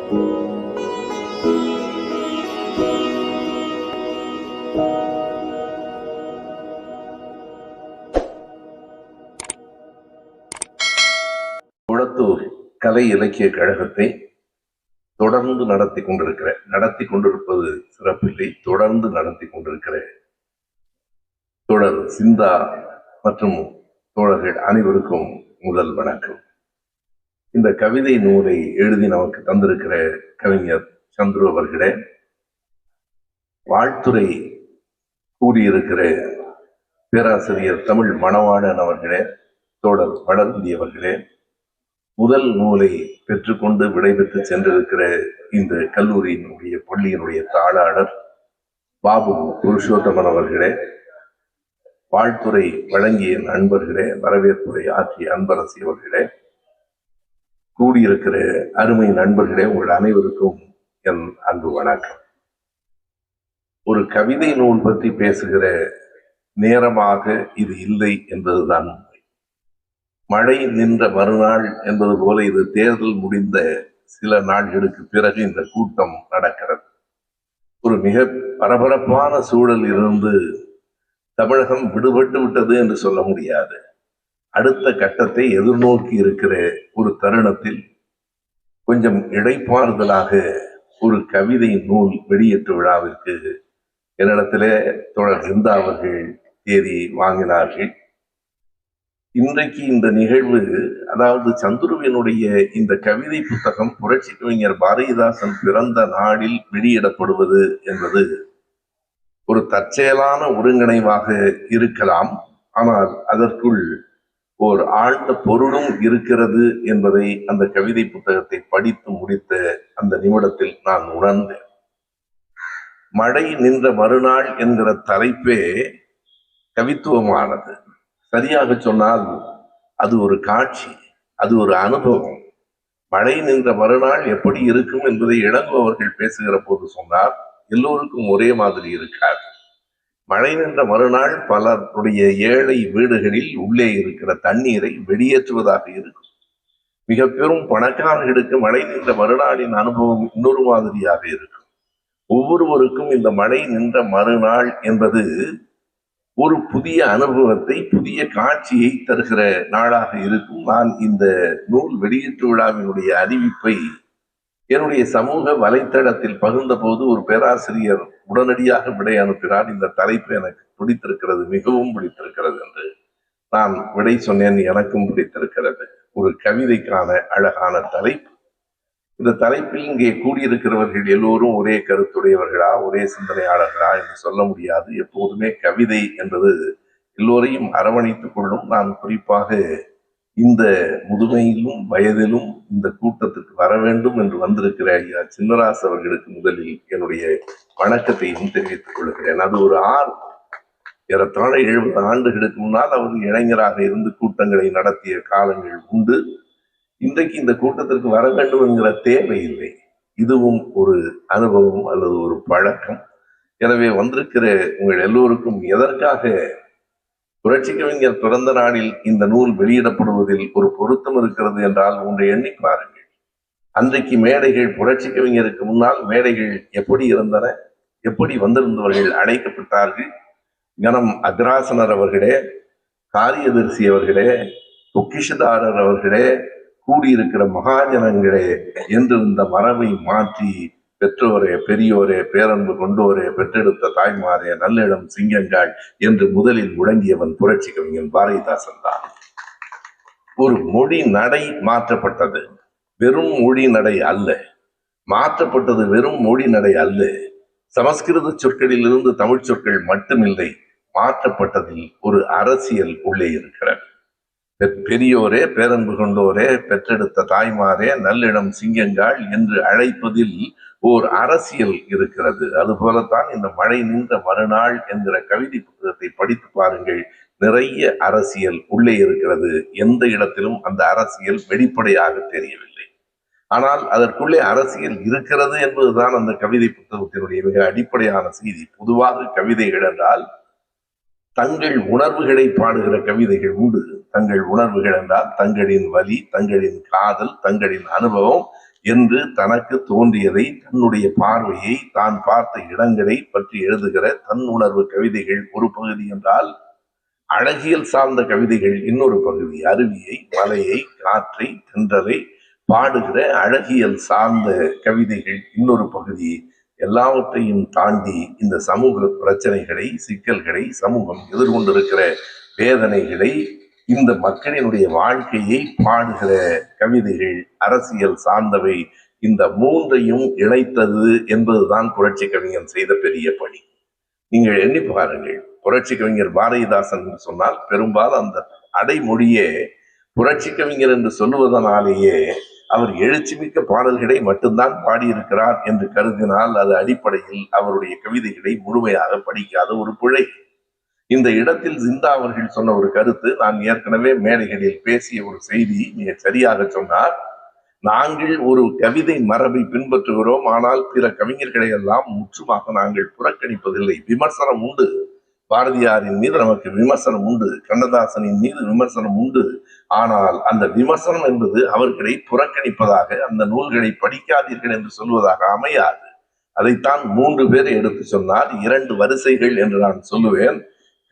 குளத்தூர் கலை இலக்கிய கழகத்தை தொடர்ந்து நடத்தி கொண்டிருப்பது சிறப்பில்லை, தொடர்ந்து நடத்தி கொண்டிருக்கிற தொடர் சிந்தா மற்றும் தோழர்கள் அனைவருக்கும் முதல் வணக்கம். இந்த கவிதை நூலை எழுதி நமக்கு தந்திருக்கிற கவிஞர் சந்துரு அவர்களே, வாழ்த்துறை கூறியிருக்கிற பேராசிரியர் தமிழ் மணவாளன் அவர்களே, தோழர் வளர்ந்தி அவர்களே, முதல் நூலை பெற்றுக்கொண்டு விடைபெற்று சென்றிருக்கிற இந்த கல்லூரியினுடைய பள்ளியினுடைய தாளாளர் பாபு புருஷோத்தமன் அவர்களே, வாழ்த்துறை வழங்கிய நண்பர்களே, வரவேற்புரை ஆற்றிய அன்பரசி அவர்களே, கூடியிருக்கிற அருமை நண்பர்களே, உங்கள் அனைவருக்கும் என் அன்பு வணக்கம். ஒரு கவிதை நூல் பற்றி பேசுகிற நேரமாக இது இல்லை என்பதுதான் உண்மை. மழை நின்ற மறுநாள் என்பது போல இது தேர்தல் முடிந்த சில நாட்களுக்கு பிறகு இந்த கூட்டம் நடக்கிறது. ஒரு மிக பரபரப்பான சூழல் இருந்து தமிழகம் விடுபட்டு விட்டது என்று சொல்ல முடியாது. அடுத்த கட்டத்தை எதிர்நோக்கி இருக்கிற ஒரு தருணத்தில் கொஞ்சம் இடைப்பாறுதலாக ஒரு கவிதை நூல் வெளியீட்டு விழாவிற்கு என்னிடத்திலே தோழர் சிந்தா அவர்கள் தேதி வாங்கினார்கள். இன்றைக்கு இந்த நிகழ்வு, அதாவது சந்துருவினுடைய இந்த கவிதை புத்தகம் புரட்சி கவிஞர் பாரதிதாசன் பிறந்த நாளில் வெளியிடப்படுவது என்பது ஒரு தற்செயலான ஒருங்கிணைவாக இருக்கலாம். ஆனால் அதற்குள் ஓர் ஆழ்ந்த பொருளும் இருக்கிறது என்பதை அந்த கவிதை புத்தகத்தை படித்து முடித்த அந்த நிமிடத்தில் நான் உணர்ந்தேன். மழை நின்ற மறுநாள் என்கிற தலைப்பே கவித்துவமானது. சரியாக சொன்னால் அது ஒரு காட்சி, அது ஒரு அனுபவம். மழை நின்ற மறுநாள் எப்படி இருக்கும் என்பதை இளங்கோ அவர்கள் பேசுகிற போது சொன்னார், எல்லோருக்கும் ஒரே மாதிரி இருக்காது. மழை நின்ற மறுநாள் பலருடைய ஏழை வீடுகளில் உள்ளே இருக்கிற தண்ணீரை வெளியேற்றுவதாக இருக்கும். மிக பெரும் பணக்காரர்களுக்கு மழை நின்ற மறுநாளின் அனுபவம் இன்னொரு மாதிரியாக இருக்கும். ஒவ்வொருவருக்கும் இந்த மழை நின்ற மறுநாள் என்பது ஒரு புதிய அனுபவத்தை, புதிய காட்சியை தருகிற நாளாக இருக்கும். நான் இந்த நூல் வெளியீட்டு விழாவினுடைய அறிவிப்பை என்னுடைய சமூக வலைத்தளத்தில் பகிர்ந்த போது ஒரு பேராசிரியர் உடனடியாக விடை அனுப்பினார், இந்த தலைப்பு எனக்கு பிடித்திருக்கிறது, மிகவும் பிடித்திருக்கிறது என்று. நான் விடை சொன்னேன், எனக்கும் பிடித்திருக்கிறது. ஒரு கவிதைக்கான அழகான தலைப்பு. இந்த தலைப்பில் இங்கே கூடியிருக்கிறவர்கள் எல்லோரும் ஒரே கருத்துடையவர்களா, ஒரே சிந்தனையாளர்களா என்று சொல்ல முடியாது. எப்போதுமே கவிதை என்பது எல்லோரையும் அரவணைத்துக் கொள்ளும். நான் குறிப்பாக இந்த முதுமையிலும் வயதிலும் இந்த கூட்டத்துக்கு வர வேண்டும் என்று வந்திருக்கிற ஐயா சின்னராசு அவர்களுக்கு முதலில் என்னுடைய வணக்கத்தையும் தெரிவித்துக் கொள்கிறேன். அது ஒரு ஏறத்தாழ 70 ஆண்டுகளுக்கு முன்னால் அவர் இளைஞராக இருந்து கூட்டங்களை நடத்திய காலங்கள் உண்டு. இன்றைக்கு இந்த கூட்டத்திற்கு வர வேண்டும் என்கிற தேவையில்லை. இதுவும் ஒரு அனுபவம் அல்லது ஒரு பழக்கம். எனவே வந்திருக்கிற உங்கள் எல்லோருக்கும் எதற்காக புரட்சி கவிஞர் பிறந்த நாளில் இந்த நூல் வெளியிடப்படுவதில் ஒரு பொருத்தம் இருக்கிறது என்றால் ஒன்றை எண்ணி பாருங்கள். அன்றைக்கு மேடைகள், புரட்சி கவிஞருக்கு முன்னால் மேடைகள் எப்படி இருந்தன, எப்படி வந்திருந்தவர்கள் அழைக்கப்பட்டார்கள். கனம் அக்ராசனர் அவர்களே, காரியதர்சி அவர்களே, பொக்கிஷதாரர் அவர்களே, கூடியிருக்கிற மகாஜனங்களே என்று இந்த மரபை மாற்றி பெற்றோரே, பெரியோரே, பேரன்பு கொண்டோரே, பெற்றெடுத்த தாய்மாரே, நல்லிடம் சிங்கங்கள் என்று முதலில் முழங்கியவன் புரட்சி கவிஞன் பாரதிதாசன் தான். ஒரு மொழி நடை மாற்றப்பட்டது, வெறும் மொழி நடை அல்ல. மாற்றப்பட்டது வெறும் மொழி நடை அல்ல. சமஸ்கிருத சொற்களில் இருந்து தமிழ் சொற்கள் மட்டுமில்லை, மாற்றப்பட்டதில் ஒரு அரசியல் உள்ளே இருக்கிறது. பெரியோரே, பேரன்பு கொண்டோரே, பெற்றெடுத்த தாய்மாரே, நல்லிடம் சிங்கங்கள் என்று அழைப்பதில் ஓர் அரசியல் இருக்கிறது. அதுபோலத்தான் இந்த மழை நின்ற மறுநாள் என்கிற கவிதை புத்தகத்தை படித்து பாருங்கள். நிறைய அரசியல் உள்ளே இருக்கிறது. எந்த இடத்திலும் அந்த அரசியல் வெளிப்படையாக தெரியவில்லை. ஆனால் அதற்குள்ளே அரசியல் இருக்கிறது என்பதுதான் அந்த கவிதை புத்தகத்தினுடைய மிக அடிப்படையான செய்தி. பொதுவாக கவிதைகள் என்றால் தங்கள் உணர்வுகளை பாடுகிற கவிதைகள் உண்டு. தங்கள் உணர்வுகள் என்றால் தங்களின் வலி, தங்களின் காதல், தங்களின் அனுபவம், என்று தனக்கு தோன்றியதை, தன்னுடைய பார்வையை, தான் பார்த்த இடங்களை பற்றி எழுதுகிற தன் உணர்வு கவிதைகள் ஒரு பகுதி என்றால், அழகியல் சார்ந்த கவிதைகள் இன்னொரு பகுதி. அருவியை, மலையை, காற்றை, தென்றலை பாடுகிற அழகியல் சார்ந்த கவிதைகள் இன்னொரு பகுதி. எல்லாவற்றையும் தாண்டி இந்த சமூக பிரச்சனைகளை, சிக்கல்களை, சமூகம் எதிர்கொண்டிருக்கிற வேதனைகளை, இந்த மக்களினுடைய வாழ்க்கையை பாடுகிற கவிதைகள் அரசியல் சார்ந்தவை. இந்த மூன்றையும் இணைத்தது என்பதுதான் புரட்சி கவிஞன் செய்த பெரிய பணி. நீங்கள் எண்ணி பாருங்கள், புரட்சி கவிஞர் பாரதிதாசன் என்று சொன்னால் பெரும்பாலும் அந்த அடைமொழியே புரட்சி கவிஞர் என்று சொல்லுவதனாலேயே அவர் எழுச்சிமிக்க பாடல்களை மட்டும்தான் பாடியிருக்கிறார் என்று கருதினால் அது அடிப்படையில் அவருடைய கவிதைகளை முழுமையாக படிக்காத ஒரு பிழை. இந்த இடத்தில் ஜிந்தா அவர்கள் சொன்ன ஒரு கருத்து, நான் ஏற்கனவே மேடைகளில் பேசிய ஒரு செய்தி மிக சரியாக சொன்னார். நாங்கள் ஒரு கவிதை மரபை பின்பற்றுகிறோம், ஆனால் பிற கவிஞர்களை எல்லாம் முற்றுமாக நாங்கள் புறக்கணிப்பதில்லை. விமர்சனம் உண்டு, பாரதியாரின் மீது நமக்கு விமர்சனம் உண்டு, கண்ணதாசனின் மீது விமர்சனம் உண்டு. ஆனால் அந்த விமர்சனம் என்பது அவர்களை புறக்கணிப்பதாக, அந்த நூல்களை படிக்காதீர்கள் என்று சொல்வதாக அமையாது. அதைத்தான் 3 பேர் எடுத்து சொன்னார். 2 வரிசைகள் என்று நான் சொல்லுவேன்.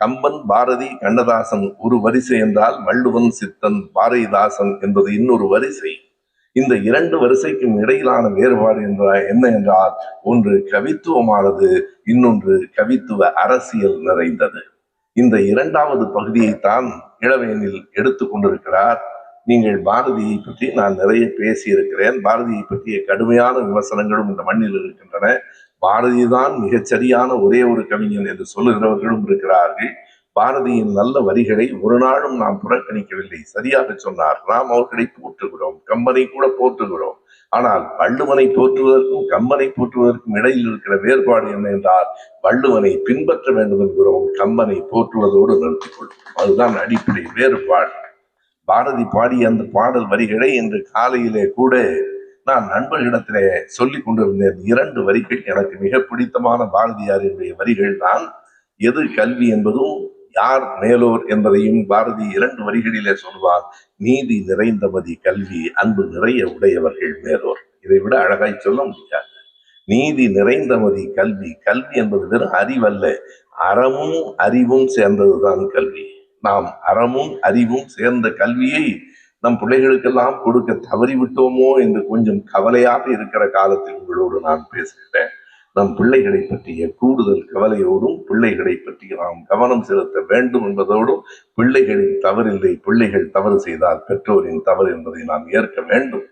கம்பன், பாரதி, கண்ணதாசன் ஒரு வரிசை என்றால், வள்ளுவன், சித்தன், பாரதிதாசன் என்பது இன்னொரு வரிசை. இந்த 2 வரிசைக்கும் இடையிலான வேறுபாடு என்ன என்றால், ஒன்று கவித்துவமானது, இன்னொன்று கவித்துவ அரசியல் நிறைந்தது. இந்த 2வது பகுதியைத்தான் இளவேனில் எடுத்துக் கொண்டிருக்கிறார். நீங்கள் பாரதியை பற்றி நான் நிறைய பேசியிருக்கிறேன். பாரதியை பற்றிய கடுமையான விமர்சனங்களும் இந்த மண்ணில் இருக்கின்றன. பாரதிதான் மிகச்சரியான ஒரே ஒரு கவிஞன் என்று சொல்லுகிறவர்களும் இருக்கிறார்கள். பாரதியின் நல்ல வரிகளை ஒரு நாளும் நாம் புறக்கணிக்கவில்லை. சரியாக சொன்னார். நாம் அவர்களை போற்றுகிறோம், கம்பனை கூட போற்றுகிறோம். ஆனால் வள்ளுவனை போற்றுவதற்கும் கம்பனை போற்றுவதற்கும் இடையில் இருக்கிற வேறுபாடு என்ன என்றால், வள்ளுவனை பின்பற்ற வேண்டும் என்கிறோம், கம்பனை போற்றுவதோடு நிறுத்திக் கொள்வோம். அதுதான் அடிப்படை வேறுபாடு. பாரதி பாடிய அந்த பாடல் வரிகளை இன்று காலையிலே கூட நான் நண்பர்களிடத்திலே சொல்லிக் கொண்டிருந்தேன். 2 வரிகள் எனக்கு மிக பிடித்தமான பாரதியாரினுடைய வரிகள் தான். எது கல்வி என்பதும் யார் மேலோர் என்பதையும் பாரதி 2 வரிகளிலே சொல்வார். நீதி நிறைந்தமதி கல்வி, அன்பு நிறைய உடையவர்கள் மேலோர். இதை விட அழகாய் சொல்ல முடியாது. நீதி நிறைந்தமதி கல்வி. கல்வி என்பது வெறும் அறிவல்ல, அறமும் அறிவும் சேர்ந்ததுதான் கல்வி. நாம் அறமும் அறிவும் சேர்ந்த கல்வியை நம் பிள்ளைகளுக்கெல்லாம் கொடுக்க தவறிவிட்டோமோ என்று கொஞ்சம் கவலையாக இருக்கிற காலத்தில் உங்களோடு நான் பேசுகிறேன். நம் பிள்ளைகளை பற்றிய கூடுதல் கவலையோடும், பிள்ளைகளை பற்றி நாம் கவனம் செலுத்த வேண்டும் என்பதோடும், பிள்ளைகளின் தவறில்லை, பிள்ளைகள் தவறு செய்தால் பெற்றோரின் தவறு என்பதை நாம் ஏற்க வேண்டும்.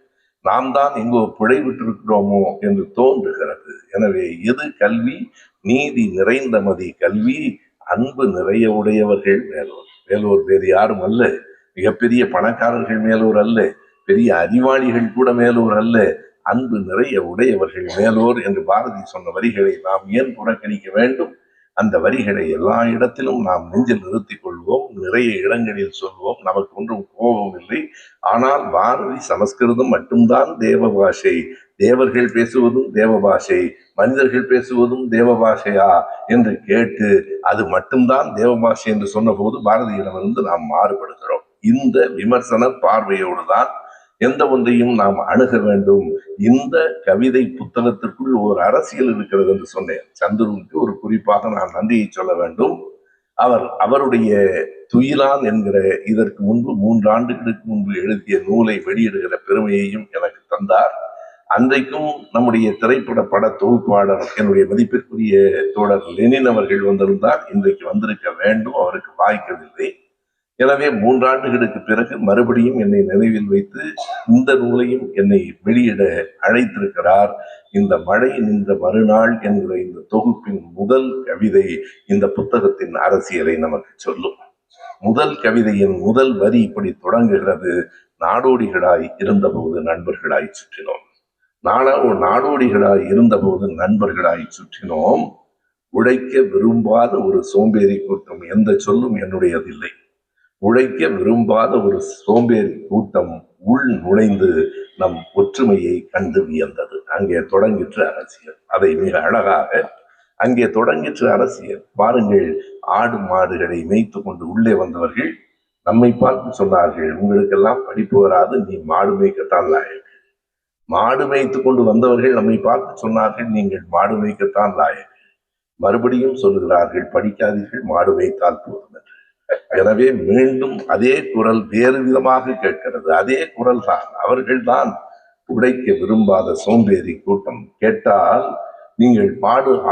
நாம் தான் எங்கோ பிழை விட்டிருக்கிறோமோ என்று தோன்றுகிறது. எனவே எது கல்வி? நீதி நிறைந்த மதி கல்வி, அன்பு நிறைய உடையவர்கள் மேலோர். மேலோர் வேறு யாரும் அல்ல, மிகப்பெரிய பணக்காரர்கள் மேலோர் அல்ல, பெரிய அறிவாளிகள் கூட மேலோர் அல்ல, அன்பு நிறைய உடையவர்கள் மேலோர் என்று பாரதி சொன்ன வரிகளை நாம் ஏன் புறக்கணிக்க வேண்டும்? அந்த வரிகளை எல்லா இடத்திலும் நாம் நெஞ்சில் நிறுத்திக் கொள்வோம், நிறைய இடங்களில் சொல்வோம். நமக்கு ஒன்றும் கோபம் இல்லை. ஆனால் பாரதி சமஸ்கிருதம் மட்டும்தான் தேவ பாஷை, தேவர்கள் பேசுவதும் தேவ பாஷை, மனிதர்கள் பேசுவதும் தேவ பாஷையா என்று கேட்டு அது மட்டும்தான் தேவ பாஷை என்று சொன்ன போது பாரதியிடமிருந்து நாம் மாறுபடுகிறோம். இந்த விமர்சன பார்வையோடு தான் எந்த ஒன்றையும் நாம் அணுக வேண்டும். இந்த கவிதை புத்தகத்திற்குள் ஒரு அரசியல் இருக்கிறது என்று சொன்னேன். சந்துருவுக்கு ஒரு குறிப்பாக நான் நன்றியை சொல்ல வேண்டும். அவருடைய துயிலான் என்கிற இதற்கு முன்பு 3 ஆண்டுகளுக்கு முன்பு எழுதிய நூலை வெளியிடுகிற பெருமையையும் எனக்கு தந்தார். அன்றைக்கும் நம்முடைய திரைப்பட பட தொகுப்பாளர் என்னுடைய மதிப்பிற்குரிய தோழர் லெனின் அவர்கள் வந்திருந்தார். இன்றைக்கு வந்திருக்க வேண்டும், அவருக்கு வாய்க்கவில்லை. எனவே 3 ஆண்டுகளுக்கு பிறகு மறுபடியும் என்னை நினைவில் வைத்து இந்த நூலையும் என்னை வெளியிட அழைத்திருக்கிறார். இந்த மழை நின்ற மறுநாள் என்கிற இந்த தொகுப்பின் முதல் கவிதை இந்த புத்தகத்தின் அரசியலை நமக்கு சொல்லும். முதல் கவிதையின் முதல் வரி இப்படி தொடங்குகிறது. நாடோடிகளாய் இருந்தபோது நண்பர்களாய் சுற்றினோம். நாடோடிகளாய் இருந்தபோது நண்பர்களாய் சுற்றினோம். உழைக்க விரும்பாத ஒரு சோம்பேறி கூட்டம், எந்த சொல்லும் என்னுடையதில்லை. உழைக்க விரும்பாத ஒரு சோம்பேறி கூட்டம் உள் நுழைந்து நம் ஒற்றுமையை கண்டு வியந்தது. அங்கே தொடங்கிற்று அரசியல். அதை மிக அழகாக அங்கே தொடங்கிற்று அரசியல். பாருங்கள், ஆடு மாடுகளை மேய்த்து கொண்டு உள்ளே வந்தவர்கள் நம்மை பார்த்து சொன்னார்கள், உங்களுக்கெல்லாம் படிப்பு வராது, நீ மாடு மேய்க்கத்தான் லாயக்கு. மாடு மேய்த்து கொண்டு வந்தவர்கள் நம்மை பார்த்து சொன்னார்கள், நீங்கள் மாடு மேய்க்கத்தான் லாயக்கு. மறுபடியும் சொல்லுகிறார்கள், படிக்காதீர்கள், மாடு மேய்த்தால் போதும் என்று. எனவே மீண்டும் அதே குரல் வேறு விதமாக கேட்கிறது. அதே குரல் தான். அவர்கள்தான் உடைக்க விரும்பாத சோம்பேறி கூட்டம். கேட்டால், நீங்கள்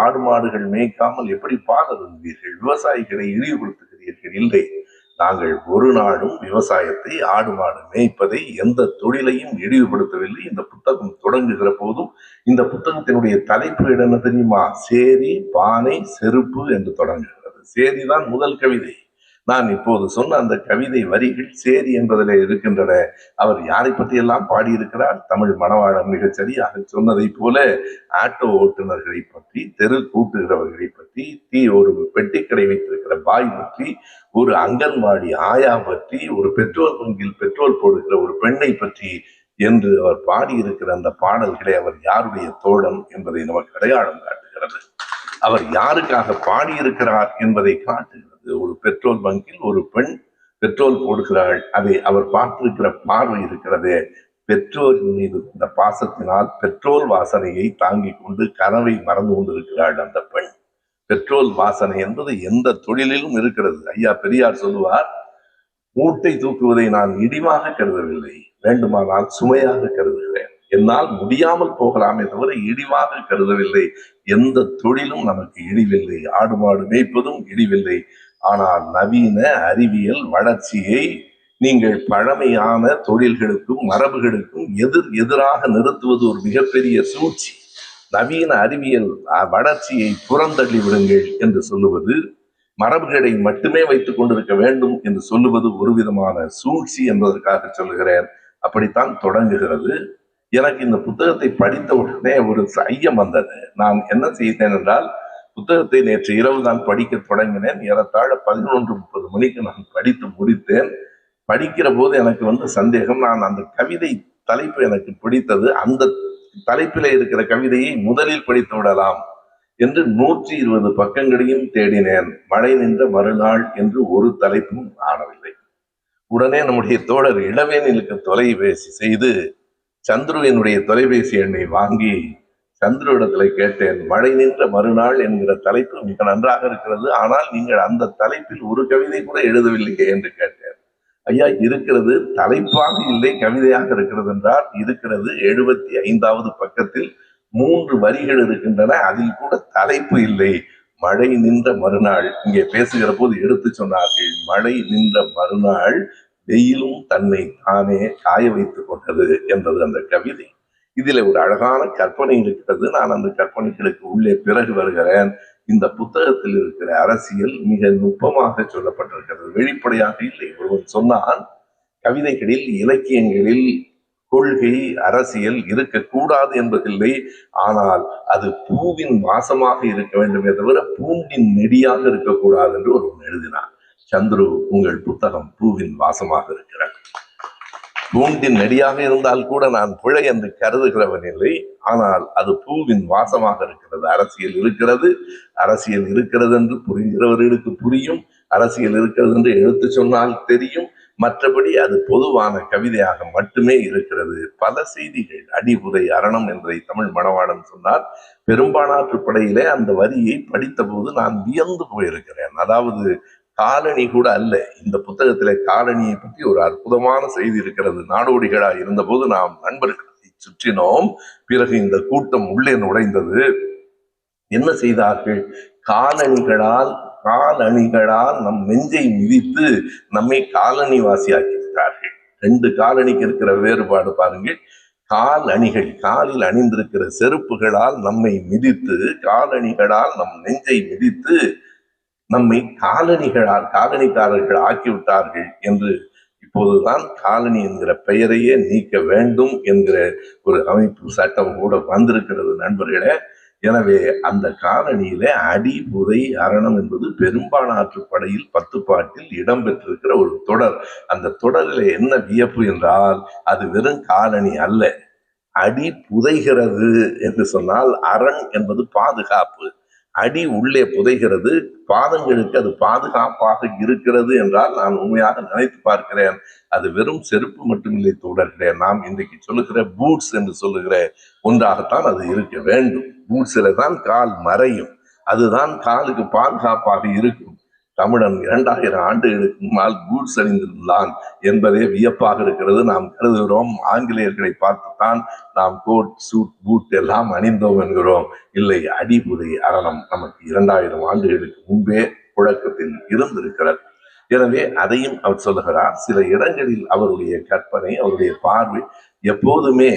ஆடு மாடுகள் மேய்க்காமல் எப்படி பால் அருந்துவீர்கள்? விவசாயிகளை இழிவுபடுத்துகிறீர்கள். இல்லை, நாங்கள் ஒரு நாளும் விவசாயத்தை, ஆடு மாடு மேய்ப்பதை, எந்த தொழிலையும் இழிவுபடுத்தவில்லை. இந்த புத்தகம் தொடங்குகிற போதும் இந்த புத்தகத்தினுடைய தலைப்பு என்ன தெரியுமா? சேரி, பானை, செருப்பு என்று தொடங்குகிறது. சேரிதான் முதல் கவிதை. நான் இப்போது சொன்ன அந்த கவிதை வரிகள் சேரி என்பதிலே இருக்கின்றன. அவர் யாரை பற்றி எல்லாம் பாடியிருக்கிறார்? தமிழ் மணவாளன் மிகச் சரியாக சொன்னதை போல ஆட்டோ ஓட்டுநர்களை பற்றி, தெரு கூட்டுகிறவர்களை பற்றி, ஒரு பெட்டிக்கடை வைத்திருக்கிற பாய் பற்றி, ஒரு அங்கன்வாடி ஆயா பற்றி, ஒரு பெட்ரோல் பங்கில் பெட்ரோல் போடுகிற ஒரு பெண்ணை பற்றி என்று அவர் பாடியிருக்கிற அந்த பாடல்களை அவர் யாருடைய தோழன் என்பதை நமக்கு அடையாளம் காட்டுகிறது. அவர் யாருக்காக பாடியிருக்கிறார் என்பதை காட்டுகிறது. ஒரு பெட்ரோல் பங்கில் ஒரு பெண் பெட்ரோல் போடுகிறாள். அதை அவர் பார்த்திருக்கிற பார்வை இருக்கிறதே, பெட்ரோல் மீது இந்த பாசத்தினால் பெட்ரோல் வாசனையை தாங்கிக் கொண்டு கனவை மறந்து கொண்டிருக்கிறாள் அந்த பெண். பெட்ரோல் வாசனை என்பது எந்த தொழிலிலும் இருக்கிறது. ஐயா பெரியார் சொல்லுவார், மூட்டை தூக்குவதை நான் இடிவாக கருதவில்லை, வேண்டுமானால் சுமையாக கருதுகிறேன். என்னால் முடியாமல் போகலாமே தவிர இழிவாக கருதவில்லை. எந்த தொழிலும் நமக்கு இழிவில்லை. ஆடு மாடு மேய்ப்பதும் இழிவில்லை. ஆனால் நவீன அறிவியல் வளர்ச்சியை நீங்கள் பழமையான தொழில்களுக்கும் மரபுகளுக்கும் எதிராக நிறுத்துவது ஒரு மிகப்பெரிய சூழ்ச்சி. நவீன அறிவியல் வளர்ச்சியை புறந்தள்ளி விடுங்கள் என்று சொல்லுவது, மரபுகளை மட்டுமே வைத்துக் கொண்டிருக்க வேண்டும் என்று சொல்லுவது ஒரு விதமான சூழ்ச்சி என்பதற்காக சொல்லுகிறேன். அப்படித்தான் தொடங்குகிறது. எனக்கு இந்த புத்தகத்தை படித்த உடனே ஒரு ஐயம் வந்தது. நான் என்ன செய்தேன் என்றால், புத்தகத்தை நேற்று இரவு தான் படிக்க தொடங்கினேன். ஏறத்தாழ 11:30 மணிக்கு நான் படித்து முடித்தேன். படிக்கிற போது எனக்கு வந்து சந்தேகம். நான் அந்த கவிதை தலைப்பு எனக்கு பிடித்தது. அந்த தலைப்பில் இருக்கிற கவிதையை முதலில் படித்து விடலாம் என்று 120 பக்கங்களையும் தேடினேன். மழை நின்ற மறுநாள் என்று ஒரு தலைப்பும் ஆனவில்லை. உடனே நம்முடைய தோழர் இளவேனிலுக்கு தொலைபேசி செய்து சந்துருவினுடைய தொலைபேசி எண்ணை வாங்கி சந்துருவிடத்துல கேட்டேன். மழை நின்ற மறுநாள் என்கிற தலைப்பு மிக நன்றாக இருக்கிறது, ஆனால் நீங்கள் அந்த தலைப்பில் ஒரு கவிதை கூட எழுதவில்லையே என்று கேட்டேன். ஐயா, இருக்கிறது, தலைப்பாக இல்லை, கவிதையாக இருக்கிறது என்றார். இருக்கிறது, 75வது பக்கத்தில் 3 வரிகள் இருக்கின்றன, அதில் கூட தலைப்பு இல்லை. மழை நின்ற மறுநாள். இங்கே பேசுகிற போது எடுத்து சொன்னார்கள், மழை நின்ற மறுநாள் வெயிலும் தன்னை தானே காய வைத்துக் கொண்டது என்பது அந்த கவிதை. இதில் ஒரு அழகான கற்பனை இருக்கிறது. நான் அந்த கற்பனைகளுக்கு உள்ளே பிறகு வருகிறேன். இந்த புத்தகத்தில் இருக்கிற அரசியல் மிக நுட்பமாக சொல்லப்பட்டிருக்கிறது, வெளிப்படையாக இல்லை. ஒருவன் சொன்னான், கவிதைகளில், இலக்கியங்களில் கொள்கை, அரசியல் இருக்கக்கூடாது என்பதில்லை, ஆனால் அது பூவின் வாசமாக இருக்க வேண்டுமே தவிர பூண்டின் நெடியாக இருக்கக்கூடாது என்று ஒருவன் எழுதினான். சந்துரு, உங்கள் புத்தகம் பூவின் வாசமாக இருக்கிறது. பூண்டின் நெடியாக இருந்தால் கூட நான் பிழை என்று கருதுகிறவன் இல்லை, ஆனால் அது பூவின் வாசமாக இருக்கிறது. அரசியல் இருக்கிறது, அரசியல் இருக்கிறது என்று புரிகிறவர்களுக்கு புரியும், அரசியல் இருக்கிறது என்று எடுத்து சொன்னால் தெரியும். மற்றபடி அது பொதுவான கவிதையாக மட்டுமே இருக்கிறது. பல செய்திகள், அடிபுதை அரணம் என்பதை தமிழ் மணவாளன் சொன்னார். பெரும்பாலாற்றுப்படையிலே அந்த வரியை படித்த போது நான் வியந்து போயிருக்கிறேன். அதாவது காலனி கூட அல்ல. இந்த புத்தகத்திலே காலனியை பற்றி ஒரு அற்புதமான செய்தி இருக்கிறது. நாடோடிகளாக இருந்த போது நாம் நண்பர்களை சுற்றினோம். பிறகு இந்த கூட்டம் உள்ளே நுழைந்தது. என்ன செய்தார்கள்? காலணிகளால் நம் நெஞ்சை மிதித்து நம்மை காலனி வாசியாக்கி விட்டார்கள். 2 காலனிக்கு இருக்கிற வேறுபாடு பாருங்கள். கால் அணிகள், காலில் அணிந்திருக்கிற செருப்புகளால் நம்மை மிதித்து, காலணிகளால் நம் நெஞ்சை மிதித்து நம்மை காலனிக்காரர்கள் ஆக்கிவிட்டார்கள் என்று இப்போதுதான் காலனி என்கிற பெயரையே நீக்க வேண்டும் என்கிற ஒரு அமைப்பு சட்டம் கூட வந்திருக்கிறது நண்பர்களே. எனவே அந்த காலனியில அடிபுதை அரணம் என்பது பெரும்பாலாற்றுப்படையில் 10 பாட்டில் இடம்பெற்றிருக்கிற ஒரு தொடர். அந்த தொடரில் என்ன வியப்பு என்றால், அது வெறும் காலனி அல்ல, அடி புதைகிறது என்று சொன்னால் அரண் என்பது பாதுகாப்பு. அடி உள்ளே புதைகிறது, பாதங்களுக்கு அது பாதுகாப்பாக இருக்கிறது என்றால் நான் உண்மையாக நினைத்து பார்க்கிறேன். அது வெறும் செருப்பு மட்டுமில்லை தோழர்களே, நாம் இன்றைக்கு சொல்லுகிற பூட்ஸ் என்று சொல்லுகிற ஒன்றாகத்தான் அது இருக்க வேண்டும். பூட்ஸில தான் கால் மறையும், அதுதான் காலுக்கு பாதுகாப்பாக இருக்கும். தமிழன் 2000 ஆண்டுகளுக்கு முன்னால் பூட்ஸ் அணிந்திருந்தான் என்பதே வியப்பாக இருக்கிறது. நாம் கருதுகிறோம் ஆங்கிலேயர்களை பார்த்துத்தான் நாம் கோட் சூட் பூட் எல்லாம் அணிந்தோம் என்கிறோம். இல்லை, அடிபுதை அரணம் நமக்கு 2000 ஆண்டுகளுக்கு முன்பே புழக்கத்தில் இருந்திருக்கிறது. எனவே அதையும் அவர் சொல்லுகிறார். சில இடங்களில் அவருடைய கற்பனை, அவருடைய பார்வை எப்போதுமே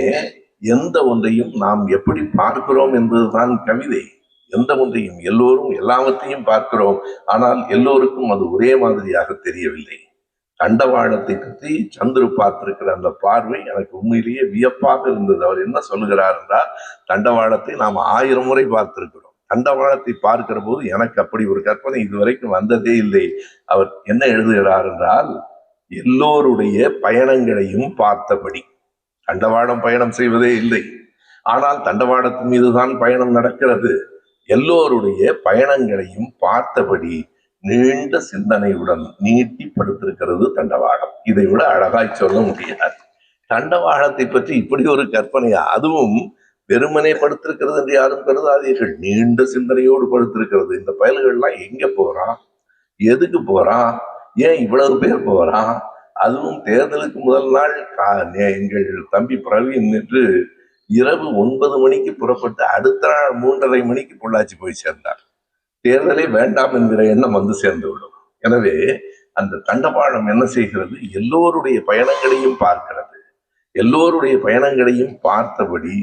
எந்த ஒன்றையும் நாம் எப்படி பார்க்கிறோம் என்பதுதான் கவிதை. எந்த ஒன்றையும் எல்லோரும் எல்லாவற்றையும் பார்க்கிறோம், ஆனால் எல்லோருக்கும் அது ஒரே மாதிரியாக தெரியவில்லை. தண்டவாளத்தை பற்றி சந்துரு பார்த்திருக்கிற அந்த பார்வை எனக்கு உண்மையிலேயே வியப்பாக இருந்தது. அவர் என்ன சொல்லுகிறார் என்றால், தண்டவாளத்தை நாம் 1000 முறை பார்த்திருக்கிறோம், தண்டவாளத்தை பார்க்கிற போது எனக்கு அப்படி ஒரு கற்பனை இதுவரைக்கும் வந்ததே இல்லை. அவர் என்ன எழுதுகிறார் என்றால், எல்லோருடைய பயணங்களையும் பார்த்தபடி. தண்டவாளம் பயணம் செய்வதே இல்லை, ஆனால் தண்டவாளத்தின் மீதுதான் பயணம் நடக்கிறது. எல்லோருடைய பயணங்களையும் பார்த்தபடி நீண்ட சிந்தனையுடன் நீட்டி படுத்திருக்கிறது தண்டவாளம். இதை விட அழகாய் சொல்ல முடியாது. தண்டவாளத்தை பற்றி இப்படி ஒரு கற்பனையா? அதுவும் வெறுமனே படுத்திருக்கிறது என்று யாரும் கருதாதீர்கள், நீண்ட சிந்தனையோடு படுத்திருக்கிறது. இந்த பயல்கள்லாம் எங்க போறான், எதுக்கு போறான், ஏன் இவ்வளவு பேர் போறான்? அதுவும் தேர்தலுக்கு முதல் நாள் எங்கள் தம்பி பிரவீன் என்று இரவு 9 மணிக்கு புறப்பட்டு அடுத்த நாள் 3:30 மணிக்கு பொள்ளாச்சி போய் சேர்ந்தார். தேர்தலே வேண்டாம் என்கிற எண்ணம் வந்து சேர்ந்து விடும். எனவே அந்த தண்டவாளம் என்ன செய்கிறது? எல்லோருடைய பயணங்களையும் பார்க்கிறது. எல்லோருடைய பயணங்களையும் பார்த்தபடி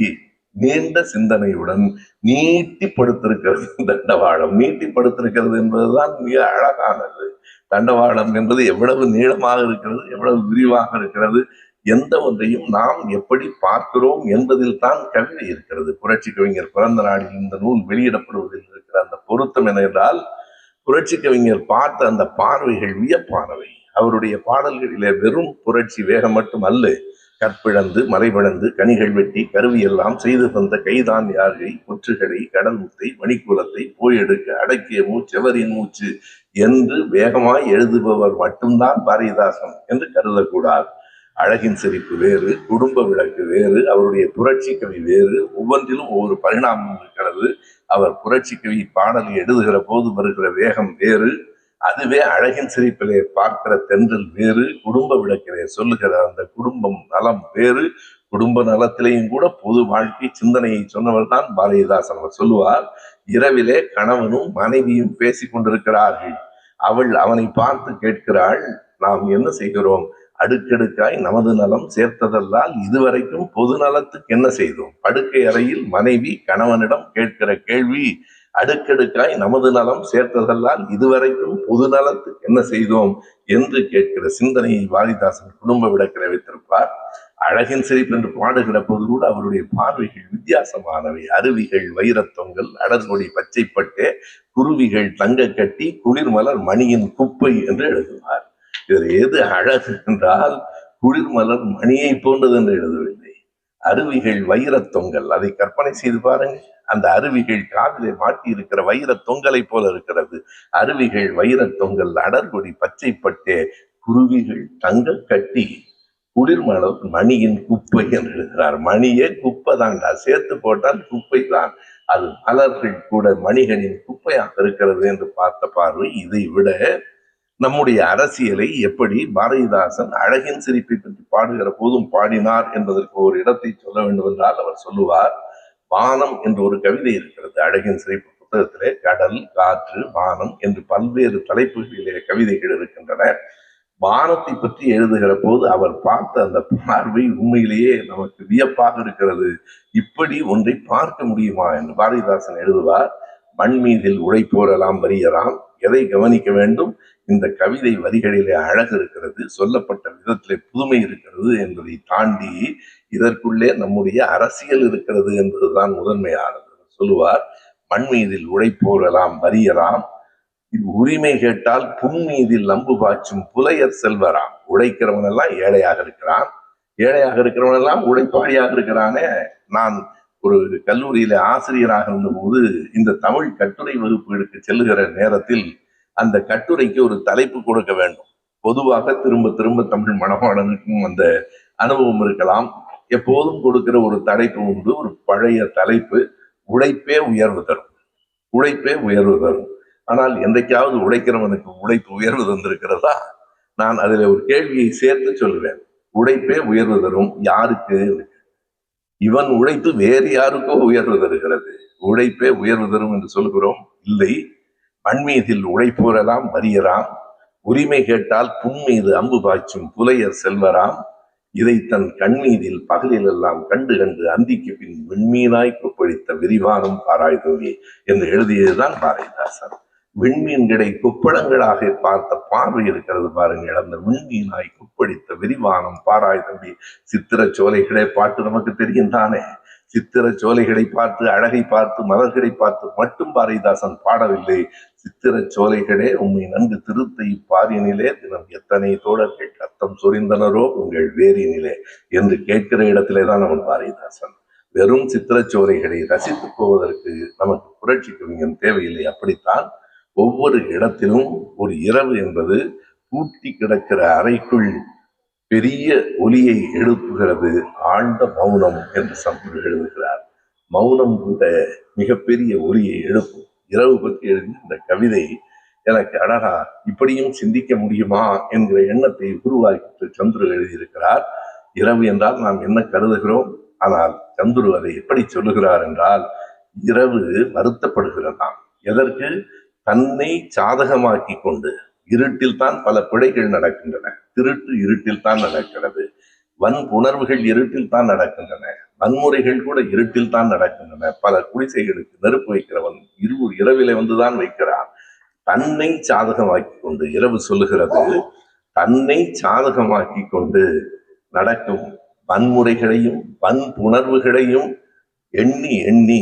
நீண்ட சிந்தனையுடன் நீட்டி படுத்திருக்கிறது தண்டவாளம். நீட்டி படுத்திருக்கிறது என்பதுதான் மிக அழகானது. தண்டவாளம் என்பது எவ்வளவு நீளமாக இருக்கிறது, எவ்வளவு விரிவாக இருக்கிறது, எந்த ஒன்றையும் நாம் எப்படி பார்க்கிறோம் என்பதில் தான் கவிதை இருக்கிறது. புரட்சி கவிஞர் பிறந்த நாளில் இந்த நூல் வெளியிடப்படுவதில் இருக்கிற அந்த பொருத்தம் என்ன என்றால், புரட்சி கவிஞர் பார்த்த அந்த பார்வைகள் வியப்பானவை. அவருடைய பாடல்களிலே வெறும் புரட்சி வேகம் மட்டும் அல்ல, கற்பிழந்து மறைபிழந்து கனிகள் வெட்டி கருவி எல்லாம் செய்து தந்த கைதான் யார்கை, முற்றுகளை கடல் முத்தை மணிக்குலத்தை போயெடுக்க அடக்கிய மூச்செவரின் மூச்சு என்று வேகமாய் எழுதுபவர் மட்டும்தான் பாரதிதாசன் என்று கருதக்கூடாது. அழகின் சிரிப்பு வேறு, குடும்ப விளக்கு வேறு, அவருடைய புரட்சி கவி வேறு, ஒவ்வொன்றிலும் ஒவ்வொரு பரிணாமம் இருக்கிறது. அவர் புரட்சி கவி பாடலை எழுதுகிற போது வருகிற வேகம் வேறு, அதுவே அழகின் சிரிப்பிலே பார்க்கிற தென்றல் வேறு, குடும்ப விளக்கிலே சொல்லுகிற அந்த குடும்பம் நலம் வேறு. குடும்ப நலத்திலேயும் கூட பொது வாழ்க்கை சிந்தனையை சொன்னவர் தான் பாரதிதாசன். அவர் சொல்லுவார், இரவிலே கணவனும் மனைவியும் பேசிக் கொண்டிருக்கிறார்கள். அவள் அவனை பார்த்து கேட்கிறாள், நாம் என்ன செய்கிறோம்? அடுக்கடுக்காய் நமது நலம் சேர்த்ததல்லால் இதுவரைக்கும் பொது நலத்துக்கு என்ன செய்தோம்? படுக்கை அறையில் மனைவி கணவனிடம் கேட்கிற கேள்வி, அடுக்கடுக்காய் நமது நலம் சேர்த்ததல்லால் இதுவரைக்கும் பொது நலத்துக்கு என்ன செய்தோம் என்று கேட்கிற சிந்தனையை பாரதிதாசன் குடும்ப விளக்கில வைத்திருப்பார். அழகின் சிரிப்பு என்று பாடுகிற போது கூட அவருடைய பார்வைகள் வித்தியாசமானவை. அருவிகள் வைரத்தொங்கல், அடர்கொடி பச்சைப்பட்டே, குருவிகள் தங்க கட்டி, குளிர்மலர் மணியின் குப்பை என்று எழுதுவார். இதில் எது அழகு என்றால், குளிர்மலர் மணியை போன்றது என்று எழுதவில்லை. அருவிகள் வைரத்தொங்கல், அதை கற்பனை செய்து பாருங்க. அந்த அருவிகள் காதிலே மாட்டி இருக்கிற வைர தொங்கலை போல இருக்கிறது. அருவிகள் வைரத்தொங்கல், அடர்கொடி பச்சைப்பட்டே, குருவிகள் தங்க கட்டி, குளிர்மலர் மணியின் குப்பை என்று எழுதுகிறார். மணியே குப்பை தான்டா, சேர்த்து போட்டால் குப்பை தான். அது மலர்கள் கூட மணிகளின் குப்பையாக இருக்கிறது என்று பார்த்த பார்வை. இதை விட நம்முடைய அரசியலை எப்படி பாரதிதாசன் அழகின் சிரிப்பை பற்றி பாடுகிற போதும் பாடினார் என்பதற்கு ஒரு இடத்தை சொல்ல வேண்டும் என்றால், அவர் சொல்லுவார், வானம் என்று ஒரு கவிதை இருக்கிறது அழகின் சிரிப்பு புத்தகத்திலே. கடல், காற்று, வானம் என்று பல்வேறு தலைப்புகளிலே கவிதைகள் இருக்கின்றன. வானத்தை பற்றி எழுதுகிற போது அவர் பார்த்த அந்த பார்வை உண்மையிலேயே நமக்கு வியப்பாக இருக்கிறது. இப்படி ஒன்றை பார்க்க முடியுமா என்று பாரதிதாசன் எழுதுவார். மண் மீதில் உழைப்போரெல்லாம் வரியலாம், எதை கவனிக்க வேண்டும்? இந்த கவிதை வரிகளிலே அழகு இருக்கிறது, சொல்லப்பட்ட விதத்திலே புதுமை இருக்கிறது என்பதை தாண்டி இதற்குள்ளே நம்முடைய அரசியல் இருக்கிறது என்பதுதான் முதன்மையானது. சொல்லுவார், மண் மீதில் உழைப்போரெல்லாம் வரியலாம், உரிமை கேட்டால் புன் மீதில் நம்பு பாய்ச்சும் புலையர் செல்வராம். உழைக்கிறவன் எல்லாம் ஏழையாக இருக்கிறான், ஏழையாக இருக்கிறவன் எல்லாம் உழைப்பாளியாக இருக்கிறானே, நான் ஒரு கல்லூரியில ஆசிரியராக இருந்தபோது இந்த தமிழ் கட்டுரை வகுப்புகளுக்கு செல்லுகிற நேரத்தில் அந்த கட்டுரைக்கு ஒரு தலைப்பு கொடுக்க வேண்டும். பொதுவாக திரும்ப திரும்ப தமிழ் மனப்பாடனுக்கும் அந்த அனுபவம் இருக்கலாம். எப்போதும் கொடுக்கிற ஒரு தலைப்பு உண்டு, ஒரு பழைய தலைப்பு, உழைப்பே உயர்வு தரும். உழைப்பே உயர்வு தரும். ஆனால் என்றைக்காவது உழைக்கிறவனுக்கு உழைப்பு உயர்வு தந்திருக்கிறதா? நான் அதில் ஒரு கேள்வியை சேர்த்து சொல்லுவேன். உழைப்பே உயர்வு தரும் யாருக்கு? இவன் உழைப்பு வேறு யாருக்கோ உயர்வு தருகிறது. உழைப்பே உயர்வு தரும் என்று சொல்கிறோம். இல்லை, மண்மீதில் உழைப்போரெல்லாம் வறியராம், உரிமை கேட்டால் புன்மீது அம்பு பாய்ச்சும் புலையர் செல்வராம், இதை தன் கண்மீதில் பகலிலெல்லாம் கண்டு கண்டு அந்திக்கு பின் விண்மீனாய் கொப்பளித்த விரிவானம் பாராய்தோவி என்று எழுதியதுதான் பாரதிதாசன். விண்மீன்களை கொப்பளங்களாக பார்த்த பார்வை இருக்கிறது பாருங்கள். அந்த விண்மீனாய் கொப்பளித்த விரிவானம் பாராய்தோவி. சித்திர சோலைகளே பாட்டு நமக்கு தெரியும் தானே. சித்திர சோலைகளை பார்த்து, அழகை பார்த்து, மலர்களை பார்த்து மட்டும் பாரதிதாசன் பாடவில்லை. சித்திர சோலைகளே உண்மை நன்கு திருத்தை பாரினிலே தினம் எத்தனை தோழர்கள் ரத்தம் சொரிந்தனரோ உங்கள் வேரினிலே என்று கேட்கிற இடத்திலே தான் அவன் பாரதிதாசன். வெறும் சித்திர சோலைகளை ரசித்து போவதற்கு நமக்கு புரட்சி கவிஞன் தேவையில்லை. அப்படித்தான் ஒவ்வொரு இடத்திலும் ஒரு இரவு என்பது பூட்டி கிடக்கிற அறைக்குள் பெரிய ஒலியை எழுப்புகிறது. ஆழ்ந்த மௌனம் என்று சம்பு எழுதுகிறார். மௌனம் கூட மிகப்பெரிய ஒலியை எழுப்பும். இரவு பற்றி எழுதிய இந்த கவிதை எனக்கு அழகா இப்படியும் சிந்திக்க முடியுமா என்கிற எண்ணத்தை உருவாக்கி சந்துரு எழுதியிருக்கிறார். இரவு என்றால் நாம் என்ன கருதுகிறோம், ஆனால் சந்துரு அதை எப்படி சொல்லுகிறார் என்றால், இரவு வருத்தப்படுகிறதாம். எதற்கு? தன்னை சாதகமாக்கி கொண்டு. இருட்டில் தான் பல பிழைகள் நடக்கின்றன. திருட்டு இருட்டில் தான் நடக்கிறது. வன்புணர்வுகள் இருட்டில் தான் நடக்கின்றன. வன்முறைகள் கூட இருட்டில் தான் நடக்கின்றன. பல குடிசைகளுக்கு நெருப்பு வைக்கிறவன் இரவிலே வந்துதான் வைக்கிறான். தன்னை சாதகமாக்கி கொண்டு, இரவு சொல்லுகிறது, தன்னை சாதகமாக்கி கொண்டு நடக்கும் வன்முறைகளையும் வன்புணர்வுகளையும் எண்ணி எண்ணி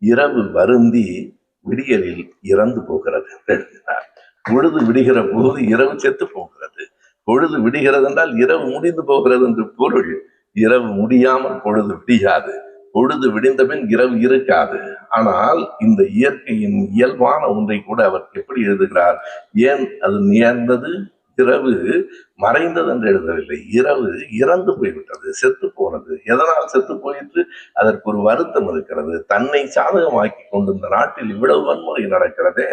இரவு வருந்தி விடியலில் இறந்து போகிறது என்று எழுதினார். பொழுது விடுகிற போது இரவு செத்து போகிறது. பொழுது விடுகிறது என்றால் இரவு முடிந்து போகிறது என்று பொருள். இரவு முடியாமல் பொழுது விடியாது. பொழுது விடிந்தபின் இரவு இருக்காது. ஆனால் இந்த இயற்கையின் இயல்பான ஒன்றை கூட அவர் எப்படி எழுதுகிறார்? ஏன் அது நேர்ந்தது? இரவு மறைந்தது என்று எழுதவில்லை. இரவு இறந்து போய்விட்டது, செத்து போனது. எதனால் செத்து போயிற்று? அதற்கு ஒரு வருத்தம் இருக்கிறது. தன்னை சாதகமாக்கி கொண்டு இந்த நாட்டில் இவ்வளவு வன்முறை நடக்கிறதே,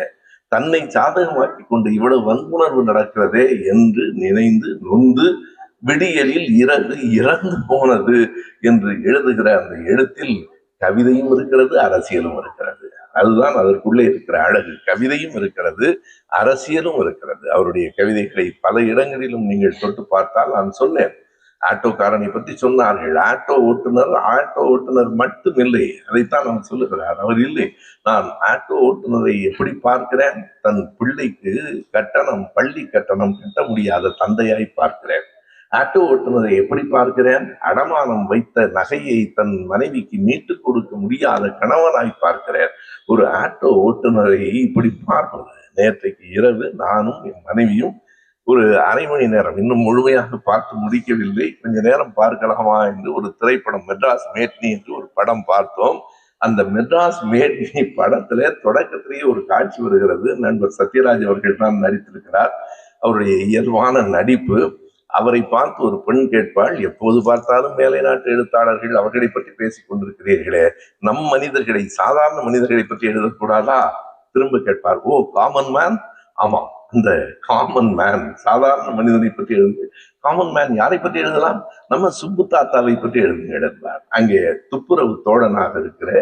தன்னை சாதகமாக்கி கொண்டு இவ்வளவு வன்புணர்வு நடக்கிறதே என்று நினைந்து நொந்து விடியலில் இரவு இறந்து போனது என்று எழுதுகிற அந்த எழுத்தில் கவிதையும் இருக்கிறது, அரசியலும் இருக்கிறது. அதுதான் அதற்குள்ளே இருக்கிற அழகு. கவிதையும் இருக்கிறது, அரசியலும் இருக்கிறது. அவருடைய கவிதைகளை பல இடங்களிலும் நீங்கள் தொட்டு பார்த்தால், நான் சொன்னேன், ஆட்டோக்காரனை பற்றி சொன்னார்கள். ஆட்டோ ஓட்டுநர் மட்டும் இல்லை, அதைத்தான் நான் சொல்லுகிறார். அவர் இல்லை, நான் ஆட்டோ ஓட்டுநரை எப்படி பார்க்கிறேன்? தன் பிள்ளைக்கு கட்டணம், பள்ளி கட்டணம் கட்ட முடியாத தந்தையாய் பார்க்கிறேன். ஆட்டோ ஓட்டுநரை எப்படி பார்க்கிறேன்? அடமானம் வைத்த நகையை தன் மனைவிக்கு மீட்டு கொடுக்க முடியாத கணவனாய் பார்க்கிறேன். ஒரு ஆட்டோ ஓட்டுநரை இப்படி பார்ப்பது. நேற்றைக்கு இரவு நானும் என் மனைவியும் ஒரு அரை மணி நேரம், இன்னும் முழுமையாக பார்த்து முடிக்கவில்லை, கொஞ்ச நேரம் பார்க்கலாமா என்று ஒரு திரைப்படம், மெட்ராஸ் மேட்னி என்று ஒரு படம் பார்த்தோம். அந்த மெட்ராஸ் மேட்னி படத்திலே தொடக்கத்திலேயே ஒரு காட்சி வருகிறது. நண்பர் சத்யராஜ் அவர்கள் தான் நடித்திருக்கிறார். அவருடைய இயல்பான நடிப்பு. அவரை பார்த்து ஒரு பெண் கேட்பாள், எப்போது பார்த்தாலும் மேலை நாட்டு எழுத்தாளர்கள் அவர்களை பற்றி பேசிக் கொண்டிருக்கிறீர்களே, நம் மனிதர்களை, சாதாரண மனிதர்களை பற்றி எழுதக்கூடாதா? திரும்ப கேட்பார், ஓ காமன் மேன். ஆமா, அந்த காமன் மேன், சாதாரண மனிதனை பற்றி எழுது. காமன் மேன் யாரை பற்றி எழுதலாம்? நம்ம சுப்பு தாத்தாவை பற்றி எழுதுகிறார். அங்கே துப்புரவு தோழனாக இருக்கிற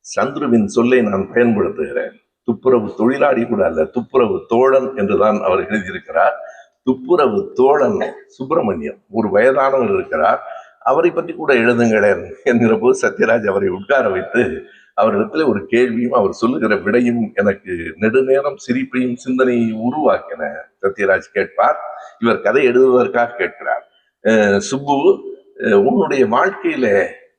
சந்துருவின் சொல்லை நான் பயன்படுத்துகிறேன். துப்புரவு தொழிலாளி கூட அல்ல, துப்புரவு தோழன் என்றுதான் அவர் எழுதியிருக்கிறார். துப்புரவு தோழன் சுப்பிரமணியம் ஒரு வயதானவர் இருக்கிறார், அவரை பற்றி கூட எழுதுங்களேன் என்கிற போது சத்யராஜ் அவரை உட்கார வைத்து அவரிடத்துல ஒரு கேள்வியும் அவர் சொல்லுகிற விடையும் எனக்கு நெடுநேரம் சிரிப்பையும் சிந்தனையும் உருவாக்கின. சத்யராஜ் கேட்பார், இவர் கதை எழுதுவதற்காக கேட்கிறார், சுப்பு, உன்னுடைய வாழ்க்கையில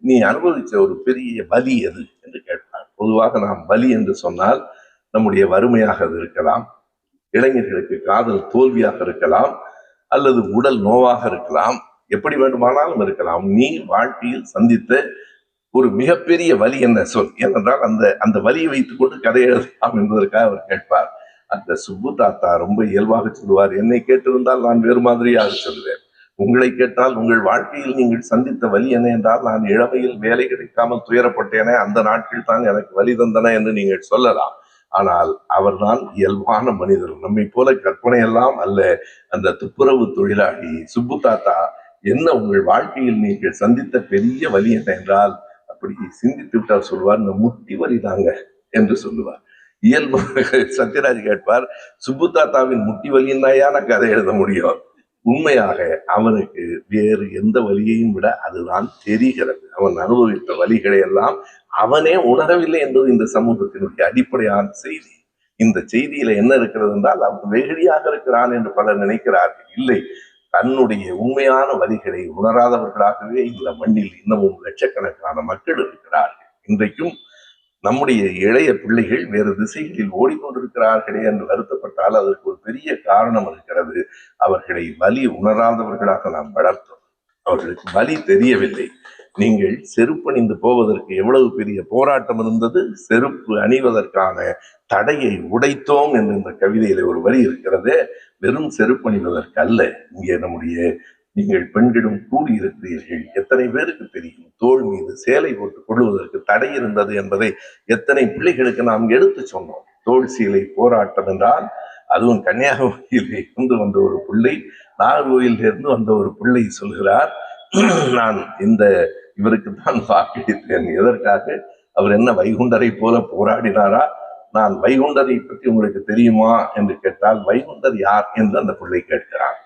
நீ அனுபவிச்ச ஒரு பெரிய பலி எது என்று கேட்பார். பொதுவாக நாம் பலி என்று சொன்னால் நம்முடைய வறுமையாக அது இருக்கலாம், இளைஞர்களுக்கு காதல் தோல்வியாக இருக்கலாம், அல்லது உடல் நோவாக இருக்கலாம், எப்படி வேண்டுமானாலும் இருக்கலாம். நீ வாழ்க்கையில் சந்தித்த ஒரு மிகப்பெரிய வலி என்ன சொல் ஏனென்றால் அந்த அந்த வலியை வைத்துக் கொண்டு கதை எழுதலாம் என்பதற்காக அவர் கேட்பார். அந்த சுப்பு தாத்தா ரொம்ப இயல்பாக சொல்லுவார், என்னை கேட்டிருந்தால் நான் வேறு மாதிரியாக சொல்லுவேன். உங்களை கேட்டால் உங்கள் வாழ்க்கையில் நீங்கள் சந்தித்த வலி என்ன என்றால், நான் இளமையில் வேலை கிடைக்காமல் துயரப்பட்டேனே அந்த நாட்கள் தான் எனக்கு வலி தந்தன என்று நீங்கள் சொல்லலாம். ஆனால் அவர்தான் இயல்பான மனிதர், நம்மை போல கற்பனை எல்லாம் அல்ல. அந்த துப்புரவு தொழிலாளி சுப்பு தாத்தா, என்ன உங்கள் வாழ்க்கையில் நீங்கள் சந்தித்த பெரிய வலி என்ன என்றால், அப்படி சிந்தித்து விட்டால் சொல்வார், இந்த முட்டி வலி தாங்க என்று சொல்லுவார். இயல்பு. சத்யராஜ் கேட்பார், சுப்பு தாத்தாவின் முட்டி வலின்னாயான கதை எழுத முடியும். உண்மையாக அவனுக்கு வேறு எந்த வலியையும் விட அதுதான் தெரிகிறது. அவன் அனுபவித்த வலிகளை எல்லாம் அவனே உணரவில்லை என்பது இந்த சமூகத்தினுடைய அடிப்படையான செய்தி. இந்த செய்தியில என்ன இருக்கிறது என்றால், அவன் வெகுளியாக இருக்கிறான் என்று பலர் நினைக்கிறார்கள். இல்லை, தன்னுடைய உண்மையான வலிகளை உணராதவர்களாகவே இந்த மண்ணில் இன்னமும் லட்சக்கணக்கான மக்கள் இருக்கிறார்கள். இன்றைக்கும் நம்முடைய இளைய பிள்ளைகள் வேறு திசைகளில் ஓடிக்கொண்டிருக்கிறார்களே என்று வருத்தப்பட்டால் அதற்கு ஒரு பெரிய காரணம் இருக்கிறது. அவர்களை வலி உணராதவர்களாக நாம் வளர்த்தோம். அவர்களுக்கு வலி தெரியவில்லை. நீங்கள் செருப்பணிந்து போவதற்கு எவ்வளவு பெரிய போராட்டம் இருந்தது. செருப்பு அணிவதற்கான தடையை உடைத்தோம் என்று இந்த கவிதையில ஒரு வரி இருக்கிறது. வெறும் செருப்பணிவதற்கு அல்ல. இங்கே நம்முடைய நீங்கள் பெண்களும் கூடி இருக்கிறீர்கள். எத்தனை பேருக்கு தெரியும் தோள் மீது சேலை போட்டுக் கொள்வதற்கு தடை இருந்தது என்பதை எத்தனை பிள்ளைகளுக்கு நாம் எடுத்து சொன்னோம். தோல் சீலை போராட்டம் என்றால், அதுவும் கன்னியாகுமரியிலே இருந்து வந்த ஒரு பிள்ளை, நாகர்கோயிலிருந்து வந்த ஒரு பிள்ளை சொல்கிறார், நான் இந்த இவருக்குத்தான் வாக்களித்தேன். எதற்காக? அவர் என்ன வைகுண்டரை போல போராடினாரா? நான் வைகுண்டரை பற்றி உங்களுக்கு தெரியுமா என்று கேட்டால், வைகுண்டர் யார் என்று அந்த பிள்ளை கேட்கிறார்.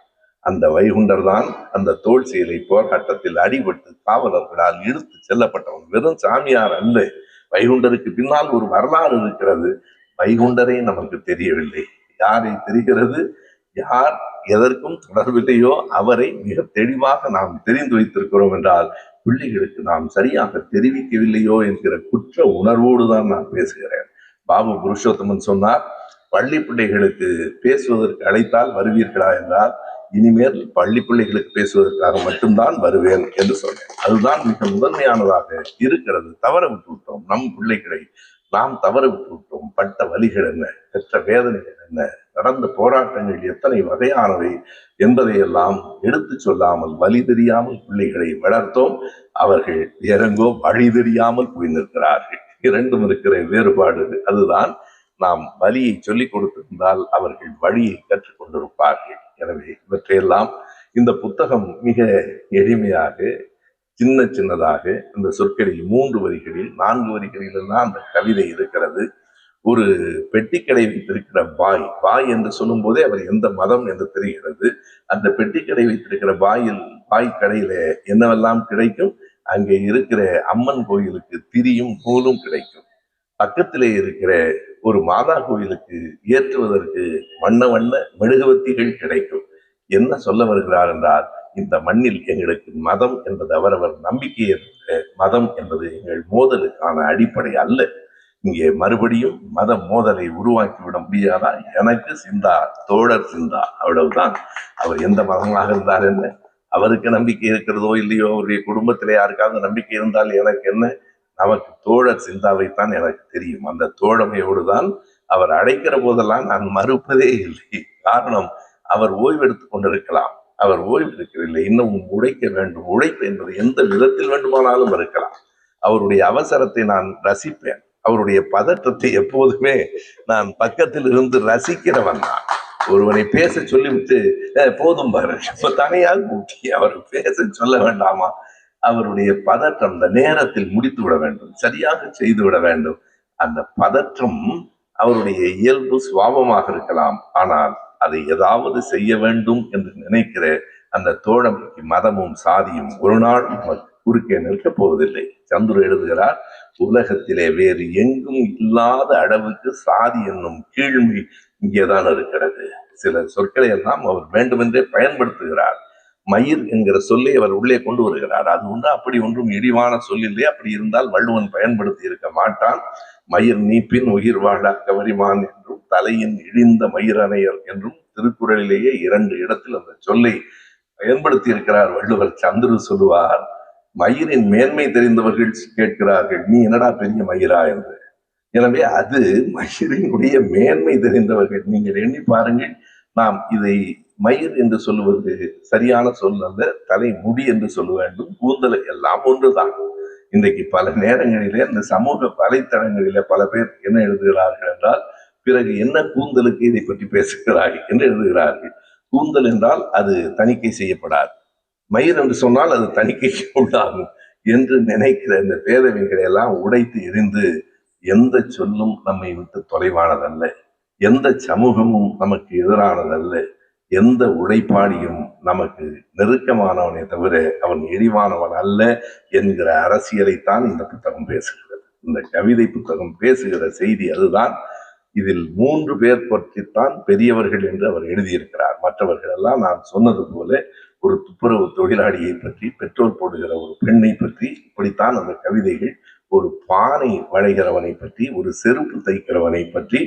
அந்த வைகுண்டர் தான் அந்த தோல் சீலை போராட்டத்தில் அடிபட்டு காவலர்களால் இழுத்து செல்லப்பட்டவன். வெறும் சாமியார் அல்ல. வைகுண்டருக்கு பின்னால் ஒரு வரலாறு இருக்கிறது. வைகுண்டரை நமக்கு தெரியவில்லை. யாரை தெரிகிறது? யார் எதற்கும் தொடர்பில்லையோ அவரை மிக தெளிவாக நாம் தெரிந்து வைத்திருக்கிறோம் என்றால், பிள்ளைகளுக்கு நாம் சரியாக தெரிவிக்கவில்லையோ என்கிற குற்ற உணர்வோடு தான் நான் பேசுகிறேன். பாபு புருஷோத்தமன் சொன்னார், பள்ளி பிள்ளைகளுக்கு பேசுவதற்கு அழைத்தால் வருவீர்களா என்றால், இனிமேல் பள்ளி பிள்ளைகளுக்கு பேசுவதற்காக மட்டும்தான் வருவேன் என்று சொன்னேன். அதுதான் மிக முதன்மையானதாக இருக்கிறது. தவற விட்டு விட்டோம். நம் பிள்ளைகளை நாம் தவற விட்டு விட்டோம். பட்ட வலிகள் என்ன, பெற்ற வேதனைகள் என்ன, நடந்த போராட்டங்கள் எத்தனை வகையானவை என்பதையெல்லாம் எடுத்து சொல்லாமல் வழி தெரியாமல் பிள்ளைகளை வளர்த்தோம். அவர்கள் இறங்கோ வழி தெரியாமல் போய் நிற்கிறார்கள். இரண்டும் இருக்கிற வேறுபாடு அதுதான். நாம் வழியை சொல்லிக் கொடுத்திருந்தால் அவர்கள் வழியை கற்றுக் கொண்டிருப்பார்கள். எனவே இவற்றையெல்லாம் இந்த புத்தகம் மிக எளிமையாக சின்ன சின்னதாக இந்த சொற்களில் 3 வரிகளில் 4 வரிகளில் எல்லாம் அந்த கவிதை இருக்கிறது. ஒரு பெட்டிக்கடை வைத்திருக்கிற பாய் என்று சொல்லும் போதே அவர் எந்த மதம் என்று தெரிகிறது. அந்த பெட்டிக்கடை வைத்திருக்கிற பாய் கடையில என்னவெல்லாம் கிடைக்கும்? அங்கே இருக்கிற அம்மன் கோயிலுக்கு திரியும் நூலும் கிடைக்கும். பக்கத்திலே இருக்கிற ஒரு மாதா கோயிலுக்கு ஏற்றுவதற்கு வண்ண வண்ண மெழுகுவத்திகள் கிடைக்கும். என்ன சொல்ல வருகிறார் என்றால், இந்த மண்ணில் எங்களுக்கு மதம் என்பது அவரவர் நம்பிக்கை, மதம் என்பது எங்கள் மோதலுக்கான அடிப்படை அல்ல. இங்கே மறுபடியும் மத மோதலை உருவாக்கிவிட முடியாதா? எனக்கு சிந்தா, தோழர் சிந்தா, அவ்வளவுதான். அவர் எந்த மதமாக இருந்தார் என்ன, அவருக்கு நம்பிக்கை இருக்கிறதோ இல்லையோ, அவருடைய குடும்பத்திலே யாருக்காவது நம்பிக்கை இருந்தால் எனக்கு என்ன, நமக்கு தோழர் சிந்தாவைத்தான் எனக்கு தெரியும். அந்த தோழமையோடு தான் அவர் அழைக்கிற போதெல்லாம் நான் மறுப்பதே இல்லை. காரணம், அவர் ஓய்வெடுத்துக் கொண்டிருக்கலாம். அவர் ஓய்வு எடுக்கவில்லை, இன்னும் உழைக்க வேண்டும். உழைப்பு என்பது எந்த விதத்தில் வேண்டுமானாலும் இருக்கலாம். அவருடைய அவசரத்தை நான் ரசிப்பேன். அவருடைய பதற்றத்தை எப்போதுமே நான் பக்கத்தில் இருந்து ரசிக்கிறவன் தான். ஒருவனை பேச சொல்லிவிட்டு போதும் பாரு, இப்ப தனியாக கூட்டி அவர் பேச சொல்ல வேண்டாமா? அவருடைய பதற்றம் அந்த நேரத்தில் முடித்து விட வேண்டும், சரியாக செய்து விட வேண்டும். அந்த பதற்றம் அவருடைய இயல்பு சுபாவமாக இருக்கலாம். ஆனால் அதை ஏதாவது செய்ய வேண்டும் என்று நினைக்கிற அந்த தோழமைக்கு மதமும் சாதியும் ஒரு நாள் குறுக்கே நிற்கப் போவதில்லை. சந்துரு எழுதுகிறார், உலகத்திலே வேறு எங்கும் இல்லாத அளவுக்கு சாதி என்னும் கீழ்மை இங்கேதான் இருக்கிறது. சில சொற்களை எல்லாம் அவர் வேண்டுமென்றே பயன்படுத்துகிறார். மயிர் என்கிற சொல்லை அவர் உள்ளே கொண்டு வருகிறார். அது ஒன்று அப்படி ஒன்றும் இழிவான சொல்லில்லை. அப்படி இருந்தால் வள்ளுவன் பயன்படுத்தி இருக்க மாட்டான். மயிர் நீப்பின் உயிர் வாழ கவரிமான் என்றும் தலையின் இழிந்த மயிரணையர் என்றும் திருக்குறளிலேயே 2 இடத்தில் அந்த சொல்லை பயன்படுத்தி இருக்கிறார் வள்ளுவர். சந்துரு சொல்லுவார், மயிரின் மேன்மை தெரிந்தவர்கள் கேட்கிறார்கள், நீ என்னடா பெரிய மயிரா என்று. எனவே அது மயிரினுடைய மேன்மை தெரிந்தவர்கள். நீங்கள் எண்ணி பாருங்கள். நாம் இதை மயிர் என்று சொல்லுவது சரியான சொல் அல்ல, தலை முடி என்று சொல்ல வேண்டும். கூந்தல் எல்லாம் ஒன்றுதான். இன்றைக்கு பல நேரங்களிலே இந்த சமூக வலைத்தளங்களிலே பல பேர் என்ன எழுதுகிறார்கள் என்றால், பிறகு என்ன கூந்தலுக்கு இதை பற்றி பேசுகிறாய் என்று எழுதுகிறார்கள். கூந்தல் என்றால் அது தணிக்கை செய்யப்படாது, மயிர் என்று சொன்னால் அது தணிக்கைக்கு உள்ளாகும் என்று நினைக்கிற இந்த பேதவைகளை எல்லாம் உடைத்து எரிந்து, எந்த சொல்லும் நம்மை விட்டு தொலைவானதல்ல, எந்த சமூகமும் நமக்கு எதிரானதல்ல, எந்த உழைப்பாளியும் நமக்கு நெருக்கமானவனே தவிர அவன் எளிவானவன் அல்ல என்கிற அரசியலைத்தான் இந்த புத்தகம் பேசுகிறது. இந்த கவிதை புத்தகம் பேசுகிற செய்தி அதுதான். இதில் 3 பேர் பற்றித்தான் பெரியவர்கள் என்று அவர் எழுதியிருக்கிறார். மற்றவர்கள் எல்லாம் நான் சொன்னது போல ஒரு துப்புரவு தொழிலாளியை பற்றி, பெட்ரோல் போடுகிற ஒரு பெண்ணை பற்றி, இப்படித்தான் அந்த கவிதைகள். ஒரு பானை வளைகிறவனை பற்றி, ஒரு செருப்பு தைக்கிறவனை பற்றி.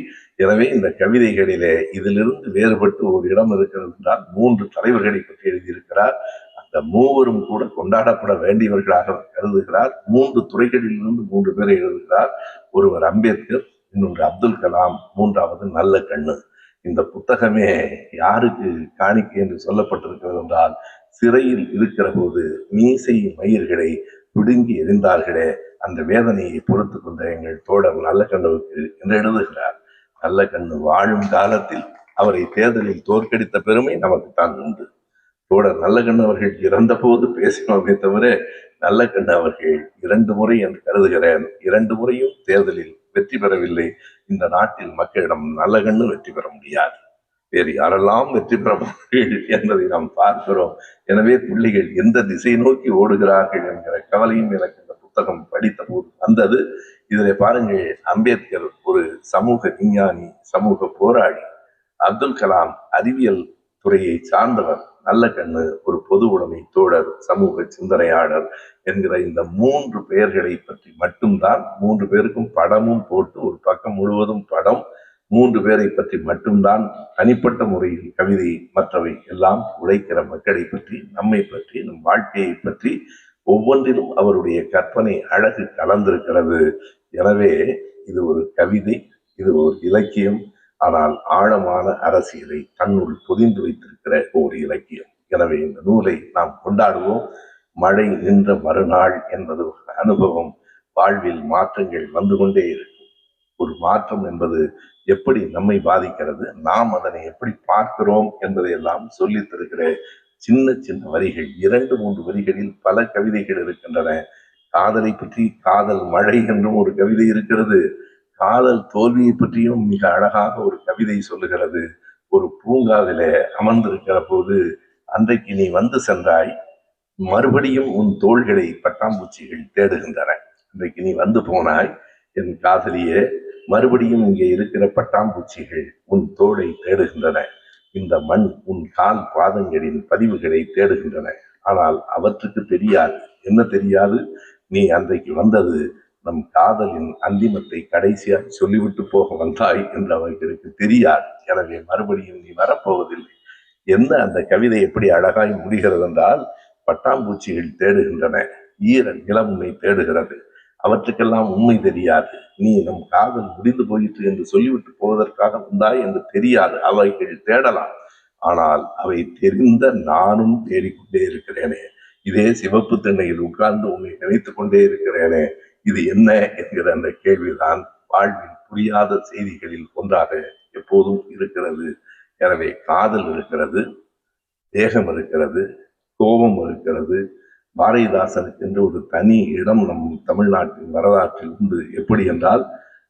எனவே இந்த கவிதைகளிலே இதிலிருந்து வேறுபட்டு ஒரு இடம் இருக்கிறது என்றால் 3 தலைவர்களை பற்றி எழுதியிருக்கிறார். அந்த மூவரும் கூட கொண்டாடப்பட வேண்டியவர்களாக கருதுகிறார். 3 துறைகளிலிருந்து 3 பேரை எழுதுகிறார். ஒருவர் அம்பேத்கர், இன்னொன்று அப்துல் கலாம், 3வது நல்ல கண்ணு. இந்த புத்தகமே யாருக்கு காணிக்கை என்று சொல்லப்பட்டிருக்கிறது என்றால், சிறையில் இருக்கிற போது மீசை மயிர்களை பிடுங்கி எரிந்தார்களே, அந்த வேதனையை பொறுத்து கொண்ட எங்கள் தோழர் நல்ல கண்ணுவுக்கு என்று எழுதுகிறார். நல்ல கண்ணு வாழும் காலத்தில் அவரை தேர்தலில் தோற்கடித்த பெருமை நமக்குத்தான் உண்டு. தோழர் நல்ல கண்ணு அவர்கள் இறந்த போது பேசினோமே தவிர, நல்ல கண்ணு அவர்கள் 2 முறை என்று கருதுகிறேன், 2 முறையும் தேர்தலில் வெற்றி பெறவில்லை. இந்த நாட்டில் மக்களிடம் நல்ல கண்ணு வெற்றி பெற முடியாது, வேறு யாரெல்லாம் வெற்றி பெறுவார்கள் என்பதை நாம் பார்க்கிறோம். எனவே பிள்ளைகள் எந்த திசை நோக்கி ஓடுகிறார்கள் என்கிற கவலையும் எனக்கு இந்த புத்தகம் படித்த போது வந்தது. இதில் பாருங்கள், அம்பேத்கர் ஒரு சமூக விஞ்ஞானி, சமூக போராளி, அப்துல் கலாம் அறிவியல் துறையை சார்ந்தவர், நல்ல கண்ணு ஒரு பொது உடைமை தோழர், சமூக சிந்தனையாளர் என்கிற இந்த 3 பெயர்களை பற்றி மட்டும்தான், 3 பேருக்கும் படமும் போட்டு ஒரு பக்கம் முழுவதும் படம், 3 பேரை பற்றி மட்டும்தான் தனிப்பட்ட முறையில் கவிதை. மற்றவை எல்லாம் உழைக்கிற மக்களை பற்றி, நம்மை பற்றி, நம் வாழ்க்கையை பற்றி, ஒவ்வொன்றிலும் அவருடைய கற்பனை அழகு கலந்திருக்கிறது. எனவே இது ஒரு கவிதை, இது ஒரு இலக்கியம், ஆனால் ஆழமான அரசியலை தன்னுள் பொதிந்து வைத்திருக்கிற ஒரு இலக்கியம். எனவே இந்த நூலை நாம் கொண்டாடுவோம். மழை நின்ற மறுநாள் என்பது ஒரு அனுபவம். வாழ்வில் மாற்றங்கள் வந்து கொண்டே இருக்கும். ஒரு மாற்றம் என்பது எப்படி நம்மை பாதிக்கிறது, நாம் அதனை எப்படி பார்க்கிறோம் என்பதை எல்லாம் சொல்லி தருகிற சின்ன சின்ன வரிகள், 2-3 வரிகளில் பல கவிதைகள் இருக்கின்றன. காதலை பற்றி காதல் மழை என்றும் ஒரு கவிதை இருக்கிறது. காதல் தோல்வியை பற்றியும் மிக அழகாக ஒரு கவிதை சொல்லுகிறது. ஒரு பூங்காவில அமர்ந்திருக்கிற போது, அன்றைக்கு நீ வந்து சென்றாய், மறுபடியும் உன் தோள்களை பட்டாம்பூச்சிகள் தேடுகின்றன. அன்றைக்கு நீ வந்து போனாய் என் காதலியே, மறுபடியும் இங்கே இருக்கிற பட்டாம்பூச்சிகள் உன் தோளை தேடுகின்றன. இந்த மண் உன் கால் பாதங்களின் பதிவுகளை தேடுகின்றன. ஆனால் அவற்றுக்கு தெரியாது, என்ன தெரியாது, நீ அன்றைக்கு வந்தது நம் காதலின் அந்திமத்தை கடைசியாக சொல்லிவிட்டு போக வந்தாய் என்று அவர்களுக்கு தெரியாது. எனவே மறுபடியும் நீ வரப்போவதில்லை. என்ன அந்த கவிதை எப்படி அழகாய் முடிகிறது என்றால், பட்டாம்பூச்சிகள் தேடுகின்றன, ஈர நிலம் உன்னை தேடுகிறது, அவற்றுக்கெல்லாம் உண்மை தெரியாது, நீ நம் காதல் முடிந்து போயிற்று என்று சொல்லிவிட்டு போவதற்காக வந்தாய் என்று தெரியாது. அவைகள் தேடலாம், ஆனால் அவை தெரிந்த நானும் தேடிக்கொண்டே இருக்கிறேனே, இதே சிவப்பு திண்ணையில் உட்கார்ந்து உன்னை நினைத்துக் கொண்டே இருக்கிறேனே, இது என்ன என்கிற அந்த கேள்விதான் வாழ்வில் புரியாத செய்திகளில் ஒன்றாக எப்போதும் இருக்கிறது. எனவே காதல் இருக்கிறது, தேகம் இருக்கிறது, கோபம் இருக்கிறது. பாரதிதாசனுக்கு என்று ஒரு தனி இடம் நம் தமிழ்நாட்டின் வரலாற்றில் உண்டு. எப்படி என்றால்,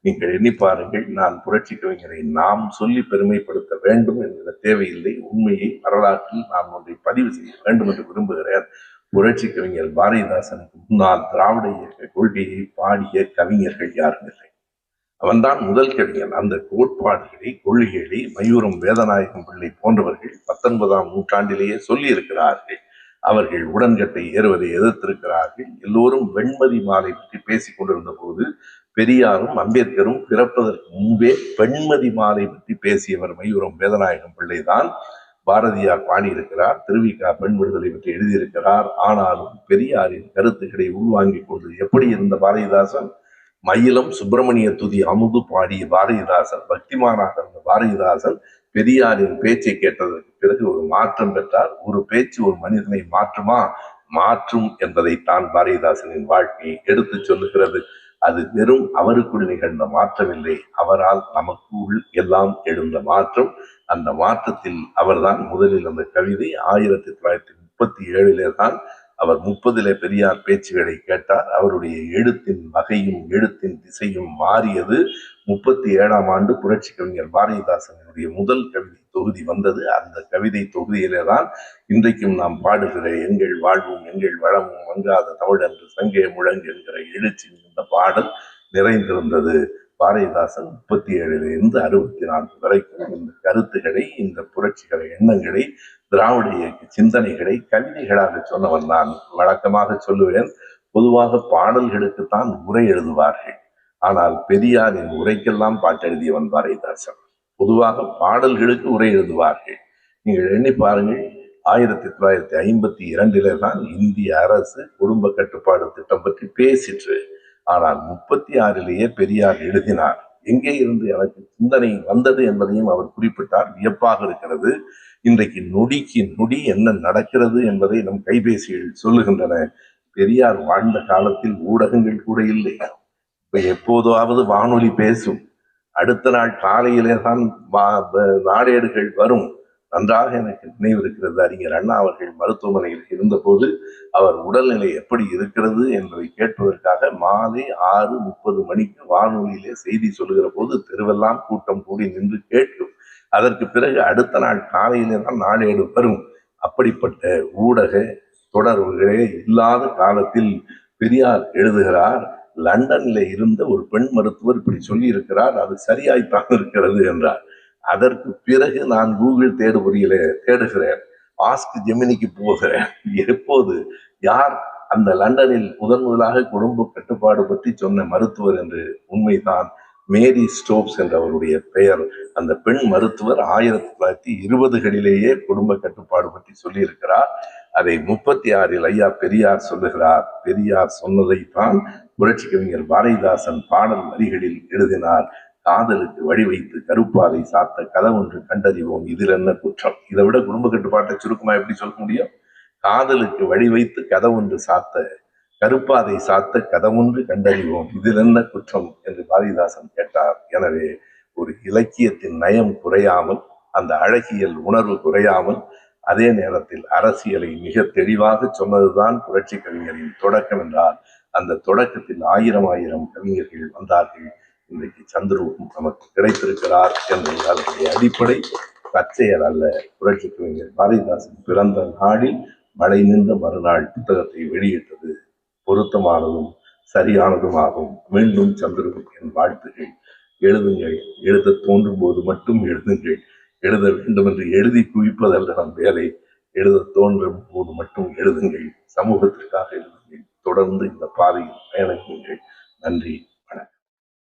நீங்கள் எண்ணி பாருங்கள், நான் புரட்சி கவிஞரை நாம் சொல்லி பெருமைப்படுத்த வேண்டும் என்கிற தேவையில்லை. உண்மையை வரலாற்றில் நான் ஒன்றை பதிவு செய்ய வேண்டும் என்று விரும்புகிறேன். புரட்சி கவிஞர் பாரதிதாசனுக்கு முன்னால் திராவிட இயக்க கொள்கையை பாடிய கவிஞர்கள் யாரும் இல்லை. அவன்தான் முதல் கவிஞன். அந்த கோட்பாடுகளை, கொள்கைகளை மயூரம் வேதநாயகம் பிள்ளை போன்றவர்கள் 19ஆம் நூற்றாண்டிலேயே சொல்லி இருக்கிறார்கள். அவர்கள் உடன்கட்டை ஏறுவதை எதிர்த்திருக்கிறார்கள். எல்லோரும் வெண்மதி மாலை பற்றி பேசிக் கொண்டிருந்த போது, பெரியாரும் அம்பேத்கரும் பிறப்பதற்கு முன்பே பெண்மதி மாலை பற்றி பேசியவர் மயூரம் வேதநாயகம் பிள்ளைதான். பாரதியார் பாடியிருக்கிறார், திருவிக பெண் விடுதலை பற்றி எழுதியிருக்கிறார். ஆனாலும் பெரியாரின் கருத்துக்களை உள்வாங்கிக் கொண்டு எப்படி இருந்த பாரதிதாசன், மயிலம் சுப்பிரமணிய துதி அமுது பாடிய பாரதிதாசன், பக்திமானாக இருந்த பாரதிதாசன் பெரியாரின் பேச்சை கேட்டதற்கு பிறகு ஒரு மாற்றம் பெற்றார். ஒரு பேச்சு ஒரு மனிதனை மாற்றுமா? மாற்றும் என்பதைத்தான் பாரதிதாசனின் வாழ்க்கையை எடுத்து சொல்லுகிறது. அது வெறும் அவருக்குள் நிகழ்ந்த மாற்றமில்லை, அவரால் நமக்குள் எல்லாம் எழுந்த மாற்றம். அந்த மாற்றத்தில் அவர்தான் முதலில் அந்த கவிதை 1937 தான் அவர் 30 பெரியார் பேச்சுகளை கேட்டார். அவருடைய எழுத்தின் வகையும் எழுத்தின் திசையும் மாறியது. 37 ஆண்டு புரட்சி கவிஞர் பாரதிதாசனுடைய முதல் கவிதை தொகுதி வந்தது. அந்த கவிதை தொகுதியிலே தான் இன்றைக்கும் நாம் பாடுகிற எங்கள் வாழ்வும் எங்கள் வளமும் வங்காத தமிழ் என்று சங்கே முழங்கு என்கிற எழுச்சி இந்த பாடல் நிறைந்திருந்தது. பாரதிதாசன் 37 64 வரைக்கும் இந்த கருத்துக்களை, இந்த புரட்சிகர எண்ணங்களை, திராவிட இயக்க சிந்தனைகளை கவிதைகளாக சொன்னவன். நான் வழக்கமாக சொல்லுவேன், பொதுவாக பாடல்களுக்குத்தான் உரை எழுதுவார்கள், ஆனால் பெரியாரின் உரைக்கெல்லாம் பாட்டெழுதியவன் பாரதிதாசன். பொதுவாக பாடல்களுக்கு உரை எழுதுவார்கள். நீங்கள் எண்ணி பாருங்கள், 1952 தான் இந்திய அரசு குடும்ப கட்டுப்பாடு திட்டம் பற்றி பேசிற்று. ஆனால் 36 பெரியார் எழுதினார். எங்கே இருந்து எனக்கு சிந்தனை வந்தது என்பதையும் அவர் குறிப்பிட்டார். வியப்பாக இருக்கிறது. இன்றைக்கு நொடிக்கு நொடி என்ன நடக்கிறது என்பதை நம் கைபேசிகள் சொல்லுகின்றன. பெரியார் வாழ்ந்த காலத்தில் ஊடகங்கள் கூட இல்லை. இப்ப எப்போதாவது வானொலி பேசும், அடுத்த நாள் காலையிலே தான் நாடேடுகள் வரும். நன்றாக எனக்கு நினைவு இருக்கிறது, அறிஞர் அண்ணா அவர்கள் மருத்துவமனையில் இருந்தபோது அவர் உடல்நிலை எப்படி இருக்கிறது என்பதை கேட்பதற்காக மாலை 6:30 வானொலியிலே செய்தி சொல்லுகிற போது தெருவெல்லாம் கூட்டம் கூடி நின்று கேட்கும். அதற்கு பிறகு அடுத்த நாள் காலையிலே தான் நாளேடு வரும். அப்படிப்பட்ட ஊடக தொடர்புகளே இல்லாத காலத்தில் பெரியார் எழுதுகிறார், லண்டன்ல இருந்த ஒரு பெண் மருத்துவர் இப்படி சொல்லி இருக்கிறார், அது சரியாய்த்தான் இருக்கிறது என்றார். அதற்கு பிறகு நான் கூகுள் தேடுபொறியில தேடுகிறேன், ஆஸ்க் ஜெமினிக்கு போகிறேன். எப்போது யார் அந்த லண்டனில் முதலாக குடும்ப கட்டுப்பாடு பற்றி சொன்ன மருத்துவர் என்று உண்மைதான். மேரி ஸ்டோப்ஸ் என்றவருடைய பெயர். அந்த பெண் மருத்துவர் 1920களிலேயே குடும்ப கட்டுப்பாடு பற்றி சொல்லியிருக்கிறார். அதை 36 ஐயா பெரியார் சொல்லுகிறார். பெரியார் சொன்னதைத்தான் புரட்சி கவிஞர் பாரதிதாசன் பாடல் வரிகளில் எழுதினார். காதலுக்கு வழி வைத்து கருப்பாதை சாத்த கதவொன்று கண்டறிவோம், இதில் என்ன குற்றம்? இதை விட குடும்ப கட்டுப்பாட்டை சுருக்கமா எப்படி சொல்ல முடியும்? காதலுக்கு வழி வைத்து கதவொன்று சாத்த, கருப்பாதை சாத்த கதவொன்று கண்டறிவோம், இதில் என்ன குற்றம் என்று பாரதிதாசன் கேட்டார். எனவே ஒரு இலக்கியத்தின் நயம் குறையாமல், அந்த அழகியல் உணர்வு குறையாமல், அதே நேரத்தில் அரசியலை மிக தெளிவாக சொன்னதுதான் புரட்சி கவிஞரின் தொடக்கம் என்றால், அந்த தொடக்கத்தில் 1000 கவிஞர்கள் வந்தார்கள். இன்றைக்கு சந்துருவும் நமக்கு கிடைத்திருக்கிறார் என்பதால் அதனுடைய அடிப்படை தற்செயல் அல்ல. புரட்சி கவிஞர் பாரதிதாசன் பிறந்த நாளில் மழை நின்ற மறுநாள் புத்தகத்தை வெளியிட்டது பொருத்தமானதும் சரியானதுமாகும். மீண்டும் சந்துருவும் என் வாழ்த்துகள். எழுதுங்கள், எழுத தோன்றும் போது மட்டும் எழுதுங்கள். எழுத வேண்டும் என்று எழுதி குவிப்பதல்ல நம் வேலை. எழுத தோன்றும் போது மட்டும் எழுதுங்கள். சமூகத்திற்காக எழுதுங்கள். தொடர்ந்து இந்த பாதையில் பயணிக்குங்கள். நன்றி.